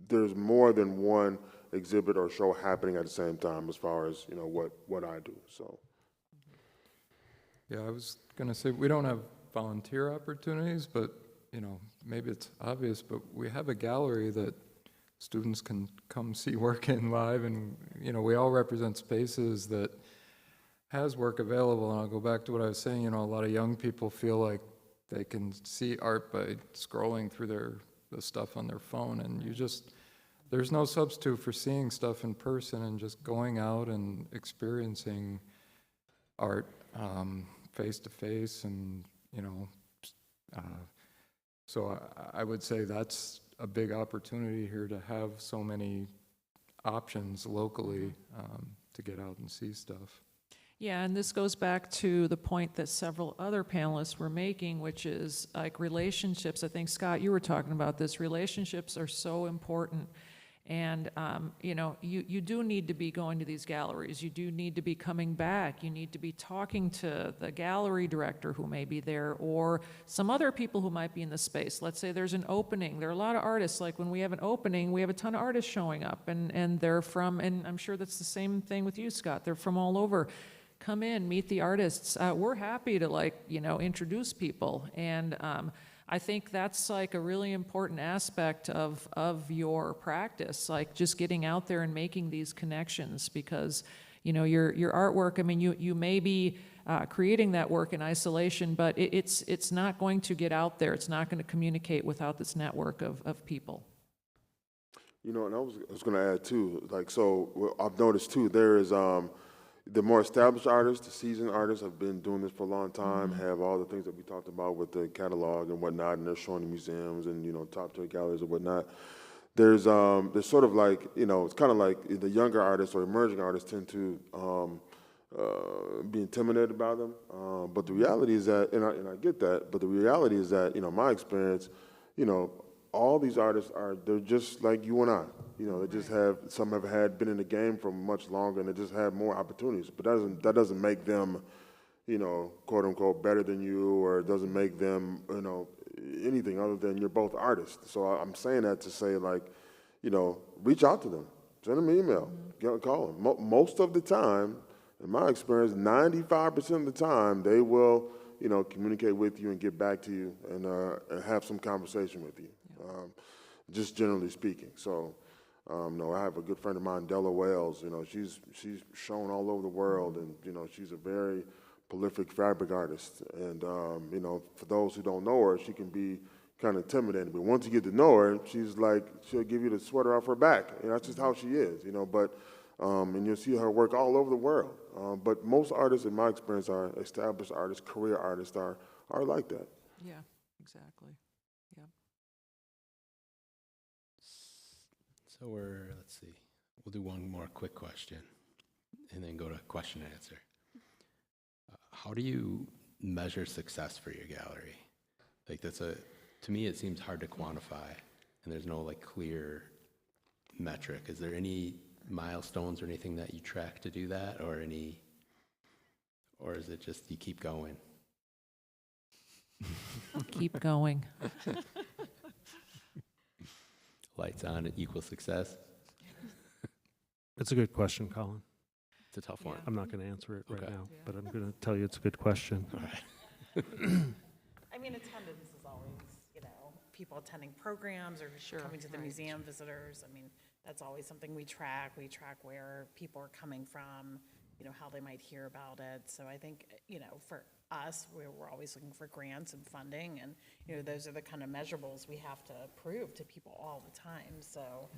there's more than one exhibit or show happening at the same time as far as, what I do, so. Yeah, I was going to say, we don't have volunteer opportunities, but, maybe it's obvious, but we have a gallery that students can come see work in live, and, we all represent spaces that has work available. And I'll go back to what I was saying, a lot of young people feel like they can see art by scrolling through the stuff on their phone, and there's no substitute for seeing stuff in person and just going out and experiencing art face to face, and so I would say that's a big opportunity here to have so many options locally to get out and see stuff. Yeah, and this goes back to the point that several other panelists were making, which is like relationships. I think, Scott, you were talking about this. Relationships are so important. And, you do need to be going to these galleries. You do need to be coming back. You need to be talking to the gallery director who may be there, or some other people who might be in the space. Let's say there's an opening. There are a lot of artists. Like when we have an opening, we have a ton of artists showing up, and they're from, and I'm sure that's the same thing with you, Scott. They're from all over. Come in, meet the artists. We're happy to introduce people. And I think that's like a really important aspect of your practice, like just getting out there and making these connections, because your artwork, I mean, you may be creating that work in isolation, but it's not going to get out there. It's not going to communicate without this network of people. And I was going to add too, so I've noticed too, there is the more established artists, the seasoned artists have been doing this for a long time, have all the things that we talked about with the catalog and whatnot, and they're showing in museums and, top-tier galleries and whatnot. There's sort of it's kind of like the younger artists or emerging artists tend to be intimidated by them. But the reality is that, and I get that, but the reality is that, my experience, all these artists they're just like you and I. They just some have been in the game for much longer, and they just have more opportunities. But that doesn't make them, quote unquote, better than you, or it doesn't make them, anything other than you're both artists. So I'm saying that to say, reach out to them, send them an email, call them. Most of the time, in my experience, 95% of the time, they will, communicate with you and get back to you and have some conversation with you. Just generally speaking. So, I have a good friend of mine, Della Wales. She's shown all over the world, and she's a very prolific fabric artist. And for those who don't know her, she can be kind of intimidating. But once you get to know her, she'll give you the sweater off her back. That's just how she is. But and you'll see her work all over the world. But most artists, in my experience, are established artists, career artists are like that. Yeah, exactly. Yeah. So let's see, we'll do one more quick question and then go to question and answer. How do you measure success for your gallery? To me, it seems hard to quantify, and there's no clear metric. Is there any milestones or anything that you track to do that, or is it just you keep going? Keep going. Lights on equals success? It's a good question, Colin. It's a tough one. I'm not going to answer it right Okay. now, but I'm going to tell you it's a good question. All right. I mean, attendance is always, people attending programs or coming to the museum, visitors. I mean, that's always something we track. We track where people are coming from, how they might hear about it. So I think, for us, we're always looking for grants and funding, and, those are the kind of measurables we have to prove to people all the time, so.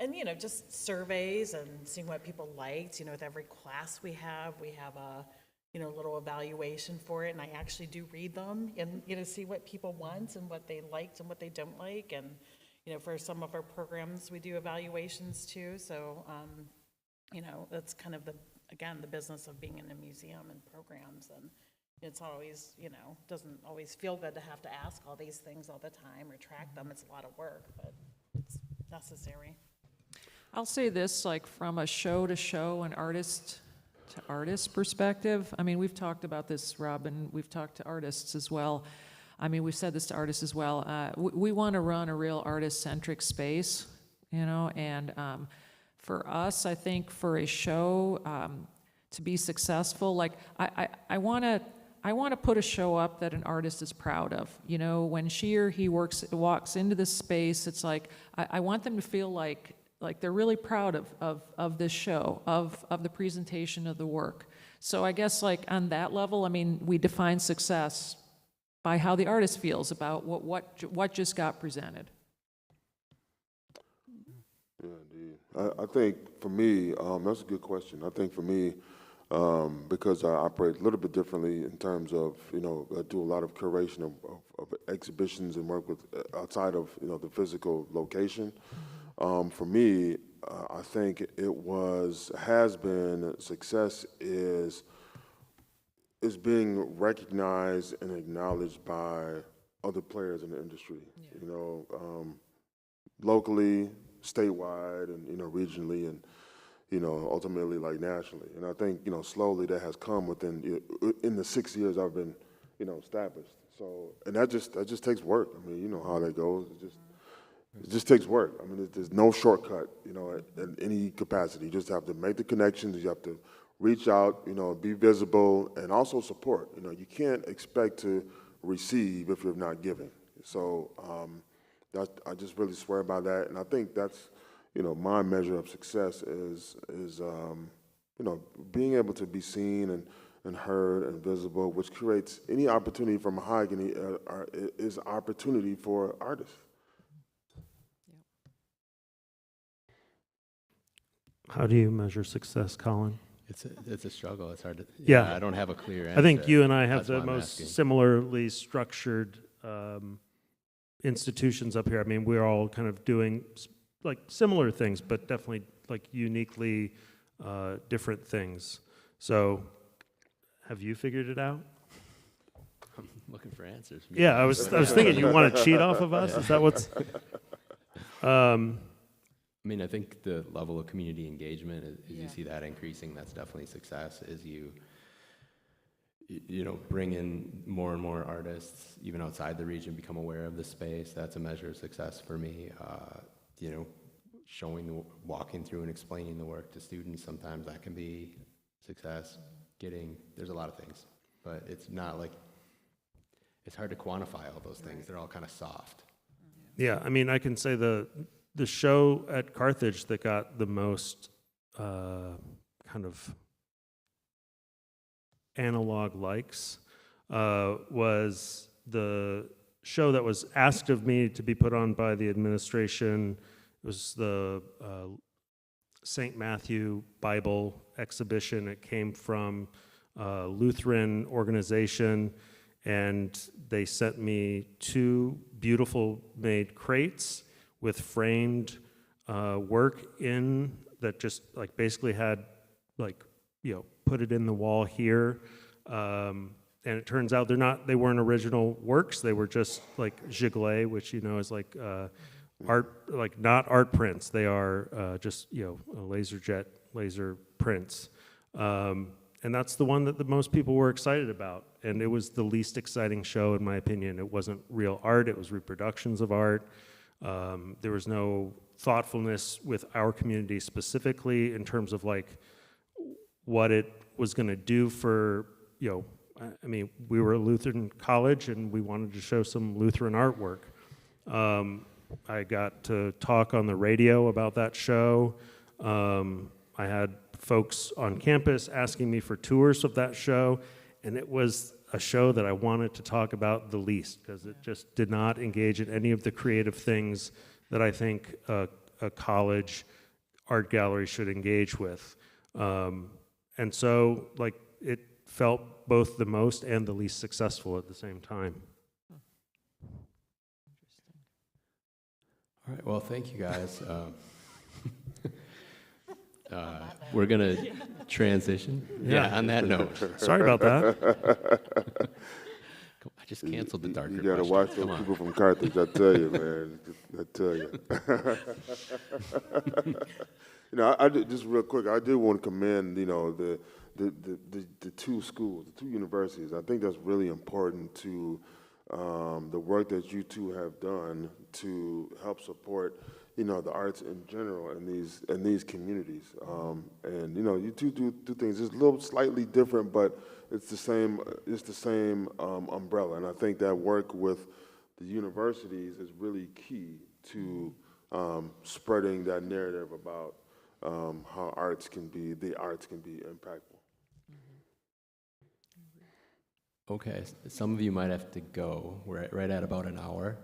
And, just surveys and seeing what people liked, with every class we have a, little evaluation for it, and I actually do read them and, see what people want and what they liked and what they don't like, and, for some of our programs, we do evaluations too, so, that's kind of the business of being in a museum and programs, and it's always, doesn't always feel good to have to ask all these things all the time or track them. It's a lot of work, but it's necessary. I'll say this, like from a show to show and artist to artist perspective. I mean, we've talked about this, Rob, and we've talked to artists as well. I mean, we've said this to artists as well. We want to run a real artist-centric space, and for us, I think for a show to be successful, like I want to put a show up that an artist is proud of. When she or he walks into this space, it's like I want them to feel like they're really proud of this show, of the presentation of the work. So I guess like on that level, I mean, we define success by how the artist feels about what just got presented. Yeah, indeed. I think for me, that's a good question. I think for me, because I operate a little bit differently in terms of, I do a lot of curation of exhibitions and work with outside of, the physical location. For me, I think has been success is being recognized and acknowledged by other players in the industry, locally, statewide, and, regionally, and, ultimately like nationally. And I think, slowly that has come in the 6 years I've been, established. So, and that just takes work. I mean, you know how that goes. It just takes work. I mean, there's no shortcut, in any capacity. You just have to make the connections. You have to reach out, be visible, and also support. You can't expect to receive if you're not giving. So I just really swear by that, and I think that's, my measure of success is being able to be seen and heard and visible, which creates any opportunity for Mahogany is opportunity for artists. How do you measure success, Colin? It's a struggle. It's hard to. Yeah. I don't have a clear answer. I think you and I have That's the why I'm most asking. similarly structured institutions up here. I mean, we're all kind of doing like similar things, but definitely like uniquely different things. So, have you figured it out? I'm looking for answers. Yeah, I was thinking you want to cheat off of us. Is that what's? I mean, I think the level of community engagement, as you see that increasing, that's definitely success. As you bring in more and more artists, even outside the region, become aware of the space, that's a measure of success for me. Walking through and explaining the work to students, sometimes that can be success. There's a lot of things, but it's not like, it's hard to quantify all those things. They're all kind of soft. Yeah, I mean, I can say the show at Carthage that got the most kind of analog likes was the show that was asked of me to be put on by the administration. It was the St. Matthew Bible exhibition. It came from a Lutheran organization, and they sent me 2 beautiful made crates with framed work in that just like basically had like, put it in the wall here. And it turns out they weren't original works. They were just like giglet, which, is like art, like not art prints. They are just, laser prints. And that's the one that the most people were excited about. And it was the least exciting show, in my opinion. It wasn't real art. It was reproductions of art. There was no thoughtfulness with our community specifically in terms of like what it was going to do for, you know, I mean, we were at Lutheran College and we wanted to show some Lutheran artwork. I got to talk on the radio about that show. I had folks on campus asking me for tours of that show, and it was a show that I wanted to talk about the least because it just did not engage in any of the creative things that I think a college art gallery should engage with. And so, like, it felt both the most and the least successful at the same time. All right, well, thank you guys. We're gonna transition. Yeah, on that note. Sorry about that. I just canceled the darker You gotta question. watch those Come on. people from Carthage, I tell you, man. I tell you. You know, just real quick, I do want to commend, you know, the two schools, the two universities. I think that's really important to the work that you two have done to help support, you know, the arts in general in these communities. And you know, you two do things just a little slightly different, but it's the same umbrella. And I think that work with the universities is really key to spreading that narrative about how the arts can be impactful. Okay, some of you might have to go. We're right at about an hour.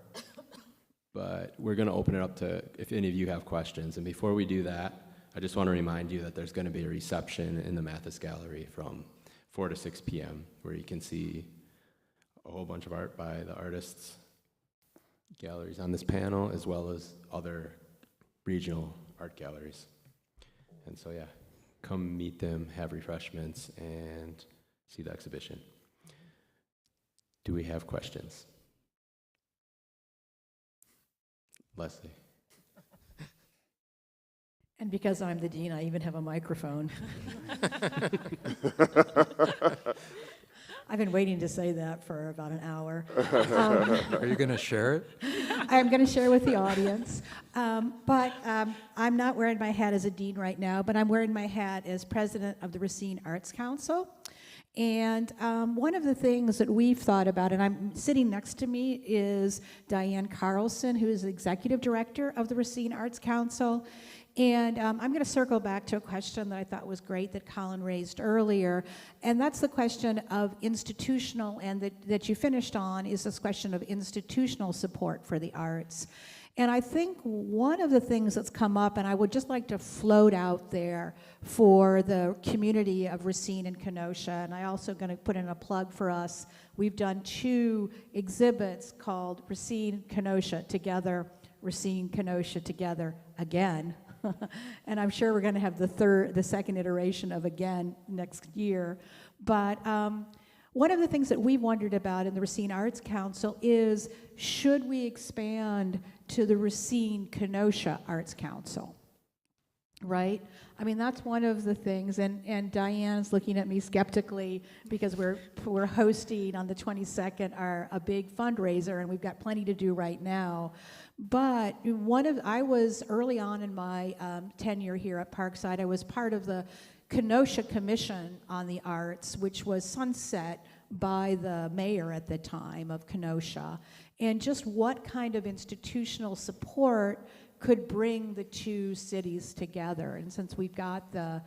But we're going to open it up to if any of you have questions. And before we do that, I just want to remind you that there's going to be a reception in the Mathis Gallery from 4 to 6 p.m. where you can see a whole bunch of art by the artists, galleries on this panel, as well as other regional art galleries. And so, yeah, come meet them, have refreshments, and see the exhibition. Do we have questions? Leslie. And because I'm the dean, I even have a microphone. I've been waiting to say that for about an hour. Are you going to share it? I'm going to share with the audience. But I'm not wearing my hat as a dean right now, but I'm wearing my hat as president of the Racine Arts Council. And one of the things that we've thought about, and I'm sitting next to me, is Diane Carlson, who is the executive director of the Racine Arts Council. And I'm going to circle back to a question that I thought was great that Colin raised earlier, and that's the question of institutional, and that you finished on, is this question of institutional support for the arts. And I think one of the things that's come up, and I would just like to float out there for the community of Racine and Kenosha, and I also going to put in a plug for us. We've done 2 exhibits called Racine, Kenosha Together, Racine, Kenosha Together Again. And I'm sure we're going to have the second iteration of Again next year. But one of the things that we've wondered about in the Racine Arts Council is, should we expand to the Racine Kenosha Arts Council? Right? I mean, that's one of the things, and Diane's looking at me skeptically because we're hosting on the 22nd a big fundraiser, and we've got plenty to do right now. But I was early on in my tenure here at Parkside, I was part of the Kenosha Commission on the Arts, which was sunset by the mayor at the time of Kenosha, and just what kind of institutional support could bring the 2 cities together. And since we've got the,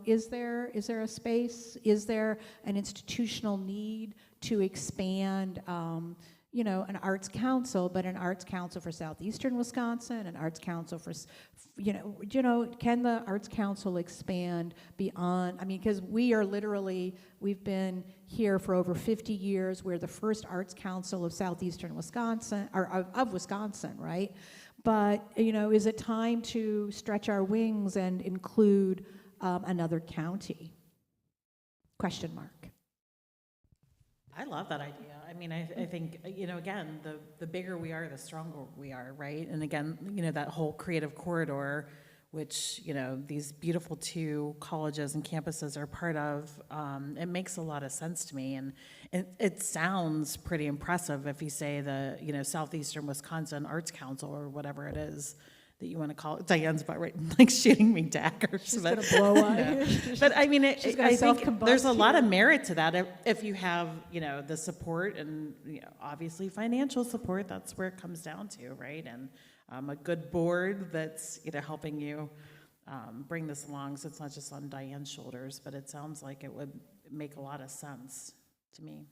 is there a space? Is there an institutional need to expand, an arts council, but an arts council for southeastern Wisconsin, an arts council for, can the arts council expand beyond? I mean, because we've been here for over 50 years. We're the first arts council of southeastern Wisconsin, or of Wisconsin, right? But, is it time to stretch our wings and include another county? Question mark. I love that idea. I mean, I think, again, the bigger we are, the stronger we are, right? And again, that whole creative corridor which, these beautiful two colleges and campuses are part of, it makes a lot of sense to me. And it sounds pretty impressive if you say the, Southeastern Wisconsin Arts Council or whatever it is that you want to call it. Diane's about right, like shooting me daggers. She's going to blow on. But I mean, I think there's a lot of here. merit to that if you have, the support and, obviously financial support, that's where it comes down to, right? And a good board that's, helping you bring this along, so it's not just on Diane's shoulders, but it sounds like it would make a lot of sense to me.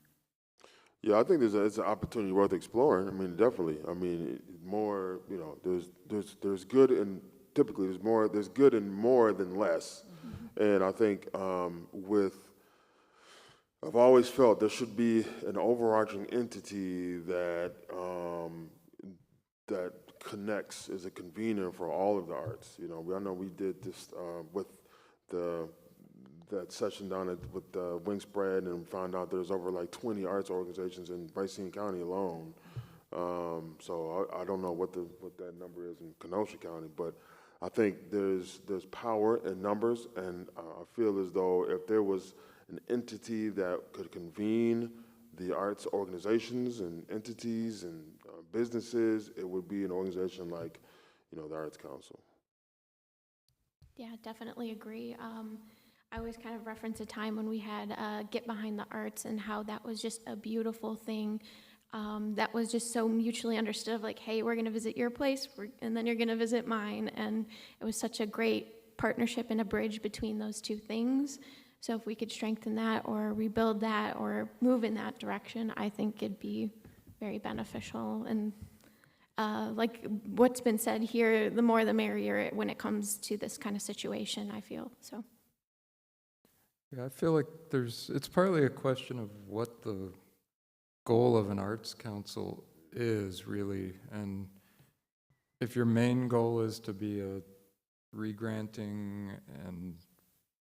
Yeah, I think it's an opportunity worth exploring. I mean, definitely. I mean, more, there's good and typically there's good in more than less. And I think I've always felt there should be an overarching entity that that connects as a convener for all of the arts. I know we did this with that session down with the Wing Spread and found out there's over like 20 arts organizations in Racine County alone. So I don't know what that number is in Kenosha County, but I think there's power in numbers, and I feel as though if there was an entity that could convene the arts organizations and entities and businesses, it would be an organization like, the Arts Council. Yeah, definitely agree. I always kind of reference a time when we had Get Behind the Arts and how that was just a beautiful thing that was just so mutually understood of like, hey, we're going to visit your place and then you're going to visit mine. And it was such a great partnership and a bridge between those two things. So if we could strengthen that or rebuild that or move in that direction, I think it'd be very beneficial. And like what's been said here, the more the merrier when it comes to this kind of situation, I feel. So. Yeah, I feel like it's partly a question of what the goal of an arts council is really, and if your main goal is to be a re-granting and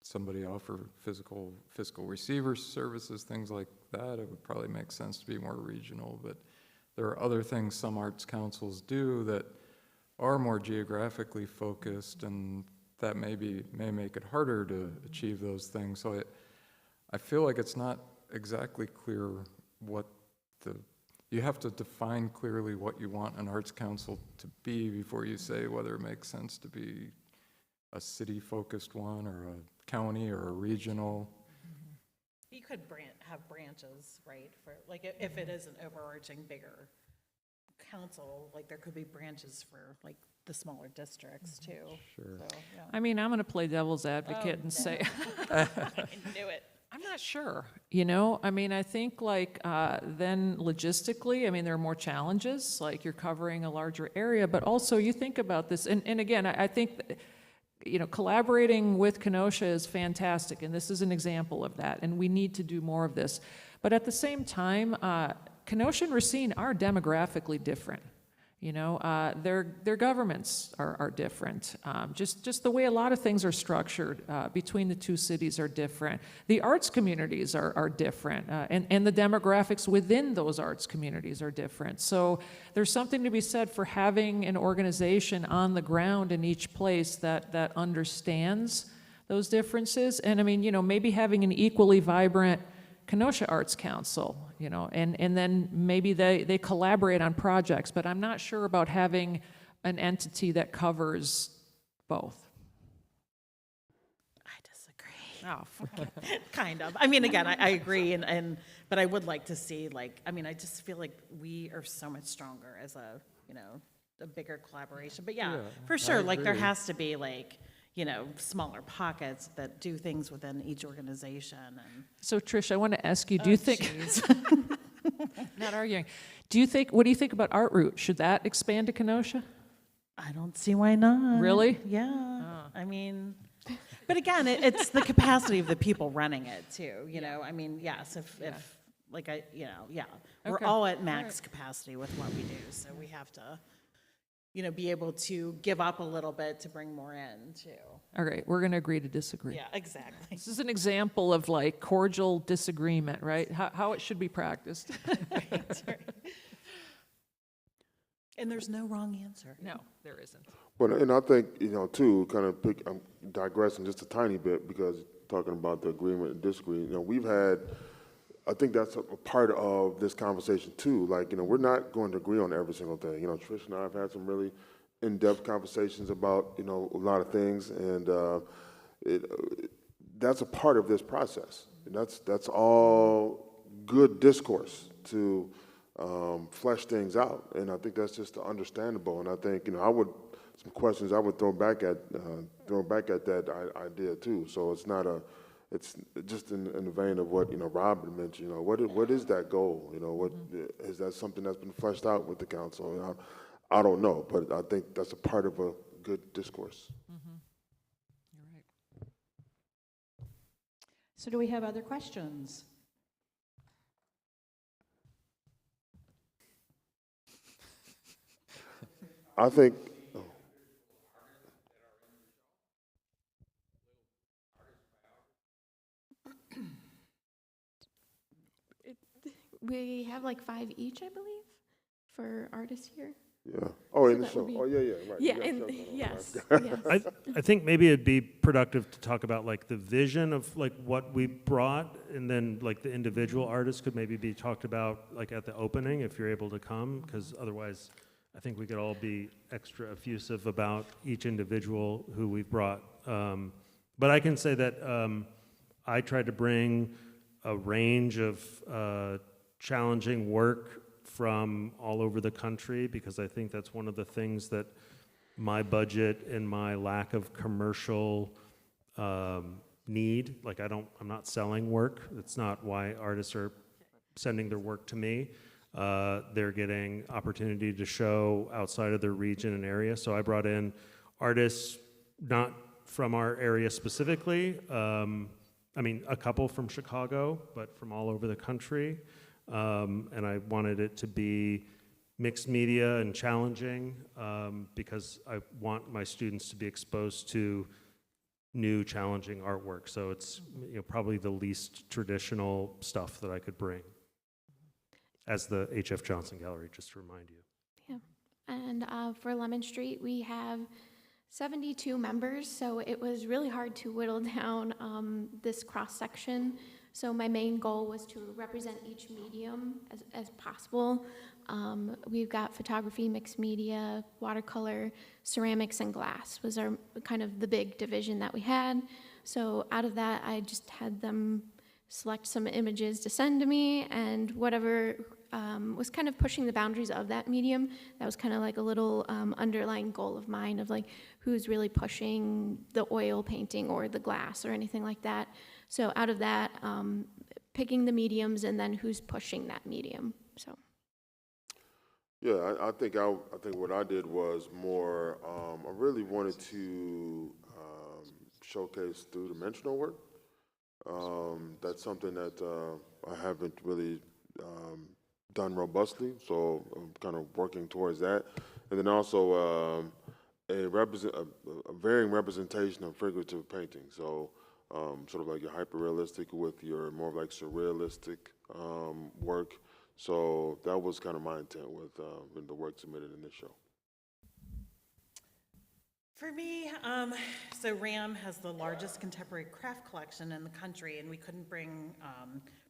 somebody offer fiscal receiver services, things like that, it would probably make sense to be more regional. But there are other things some arts councils do that are more geographically focused, and that may make it harder to achieve those things. So I feel like it's not exactly clear you have to define clearly what you want an arts council to be before you say whether it makes sense to be a city-focused one or a county or a regional. You could have branches, right? For like if it is an overarching bigger council, like there could be branches for like the smaller districts too. Sure. So, yeah. I mean, I'm going to play devil's advocate and say, I knew it. I'm not sure, I mean, I think like then logistically, I mean, there are more challenges, like you're covering a larger area, but also you think about this, and again, I think, collaborating with Kenosha is fantastic, and this is an example of that, and we need to do more of this. But at the same time, Kenosha and Racine are demographically different. Their governments are different. Just the way a lot of things are structured between the two cities are different. The arts communities are different, and the demographics within those arts communities are different. So there's something to be said for having an organization on the ground in each place that understands those differences. And I mean, maybe having an equally vibrant Kenosha Arts Council, and then maybe they collaborate on projects, but I'm not sure about having an entity that covers both. I disagree. Oh, Kind of. I mean, again, I agree, but I would like to see, I just feel like we are so much stronger as a bigger collaboration. But yeah, for sure, there has to be smaller pockets that do things within each organization. And so Trish, I want to ask you, do you think, not arguing, what do you think about ArtRoot? Should that expand to Kenosha? I don't see why not. Really? Yeah. Oh. I mean, but again, it's the capacity of the people running it too, I mean, yes, if we're Okay. all at max capacity with what we do, so we have to, be able to give up a little bit to bring more in too. All right, we're going to agree to disagree. Yeah, exactly. This is an example of cordial disagreement, right? How it should be practiced. Right. And there's no wrong answer. No, there isn't. But, and I think, you know, too, kind of I'm digressing just a tiny bit because talking about the agreement and disagree, you know, we've had, I think that's a part of this conversation too. Like, you know, we're not going to agree on every single thing. You know, Tricia and I have had some really in-depth conversations about, you know, a lot of things, and that's a part of this process. And that's all good discourse to flesh things out, and I think that's just understandable. And I think, you know, some questions I would throw back at that idea too. So it's not it's just in the vein of what, you know, Rob had mentioned. You know, what is that goal? You know, what is that something that's been fleshed out with the council? You know, I don't know, but I think that's a part of a good discourse. You're right. So do we have other questions? I think. We have like 5 each, I believe, for artists here. Yeah. Oh, So in the that show. would be- Oh, yeah, right. Yeah, You got and shows on, yes, right. yes. I think maybe it'd be productive to talk about like the vision of like what we brought, and then like the individual artists could maybe be talked about like at the opening if you're able to come, because otherwise I think we could all be extra effusive about each individual who we've brought. But I can say that I tried to bring a range of challenging work from all over the country, because I think that's one of the things that my budget and my lack of commercial need, like I'm not selling work. That's not why artists are sending their work to me. They're getting opportunity to show outside of their region and area. So I brought in artists not from our area specifically. I mean, a couple from Chicago, but from all over the country. And I wanted it to be mixed media and challenging, because I want my students to be exposed to new, challenging artwork. So it's, you know, probably the least traditional stuff that I could bring as the H.F. Johnson Gallery, just to remind you. Yeah, and for Lemon Street, we have 72 members, so it was really hard to whittle down this cross-section. So my main goal was to represent each medium as possible. We've got photography, mixed media, watercolor, ceramics, and glass was our kind of the big division that we had. So out of that, I just had them select some images to send to me, and whatever was kind of pushing the boundaries of that medium. That was kind of like a little underlying goal of mine of like who's really pushing the oil painting or the glass or anything like that. So out of that, picking the mediums and then who's pushing that medium. So. Yeah, I think what I did was more. I really wanted to showcase three-dimensional work. That's something that I haven't really done robustly, so I'm kind of working towards that. And then also a varying representation of figurative painting. So sort of like your hyper-realistic with your more like surrealistic work. So that was kind of my intent with the work submitted in this show. For me, so RAM has the largest contemporary craft collection in the country, and we couldn't bring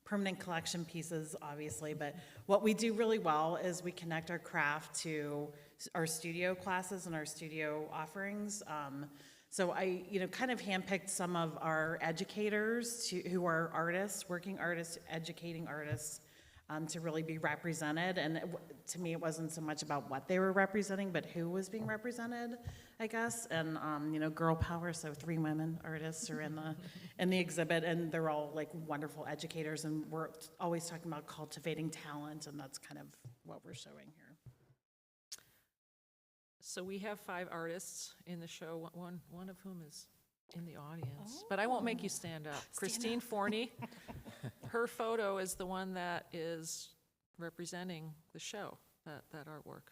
permanent collection pieces, obviously, but what we do really well is we connect our craft to our studio classes and our studio offerings. So I, kind of handpicked some of our educators who are artists, working artists, educating artists, to really be represented. And to me, it wasn't so much about what they were representing, but who was being represented, I guess. And girl power. So 3 women artists are in the exhibit, and they're all like wonderful educators. And we're always talking about cultivating talent, and that's kind of what we're showing here. So we have 5 artists in the show, one of whom is in the audience. But I won't make you stand up. Christine Forney, her photo is the one that is representing the show, that artwork.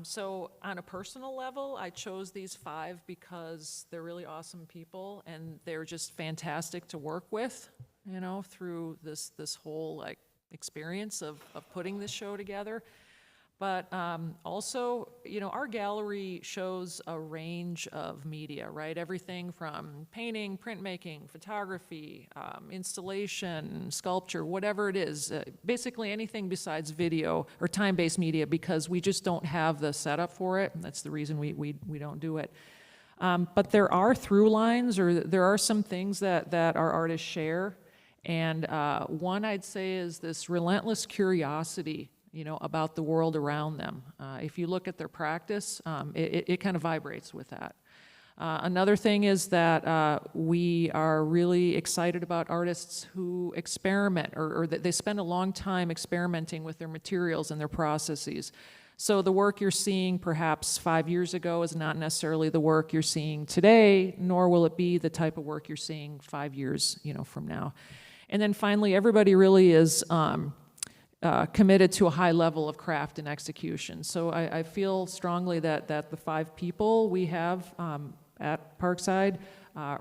So on a personal level, I chose these 5 because they're really awesome people, and they're just fantastic to work with, through this whole like experience of putting this show together. But also, you know, our gallery shows a range of media, right? Everything from painting, printmaking, photography, installation, sculpture, whatever it is. Basically anything besides video or time-based media, because we just don't have the setup for it. And that's the reason we don't do it. But there are through lines, or there are some things that our artists share. And one I'd say is this relentless curiosity, you know, about the world around them. If you look at their practice, it kind of vibrates with that. Another thing is that we are really excited about artists who experiment, or that they spend a long time experimenting with their materials and their processes. So the work you're seeing perhaps 5 years ago is not necessarily the work you're seeing today, nor will it be the type of work you're seeing 5 years, you know, from now. And then finally, everybody really is committed to a high level of craft and execution. So I feel strongly that the 5 people we have at Parkside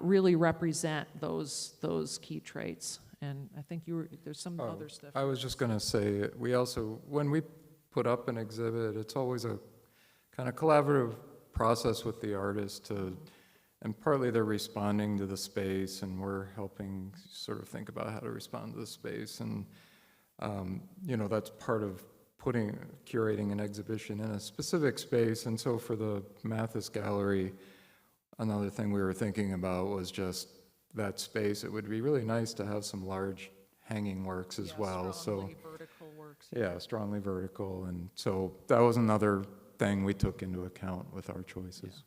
really represent those key traits. And I think there's some other stuff. I was just going to say, we also, when we put up an exhibit, it's always a kind of collaborative process with the artist and partly they're responding to the space and we're helping sort of think about how to respond to the space. And you know, that's part of curating an exhibition in a specific space. And so for the Mathis Gallery, another thing we were thinking about was just that space. It would be really nice to have some large hanging works as well. So vertical works. Yeah, strongly vertical. And so that was another thing we took into account with our choices. Yeah.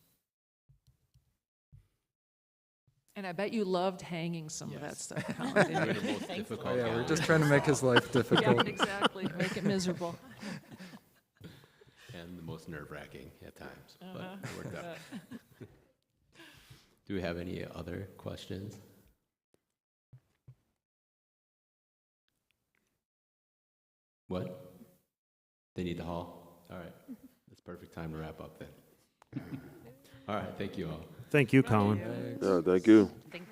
And I bet you loved hanging some of that stuff. Colin, didn't you? Difficult. Yeah, we're just trying to make his life difficult. Yeah, exactly. Make it miserable. And the most nerve-wracking at times, but it worked out. Do we have any other questions? What? They need the hall? All right. That's perfect time to wrap up then. All right. Thank you all. Thank you, Colin. Yeah, thank you. Thank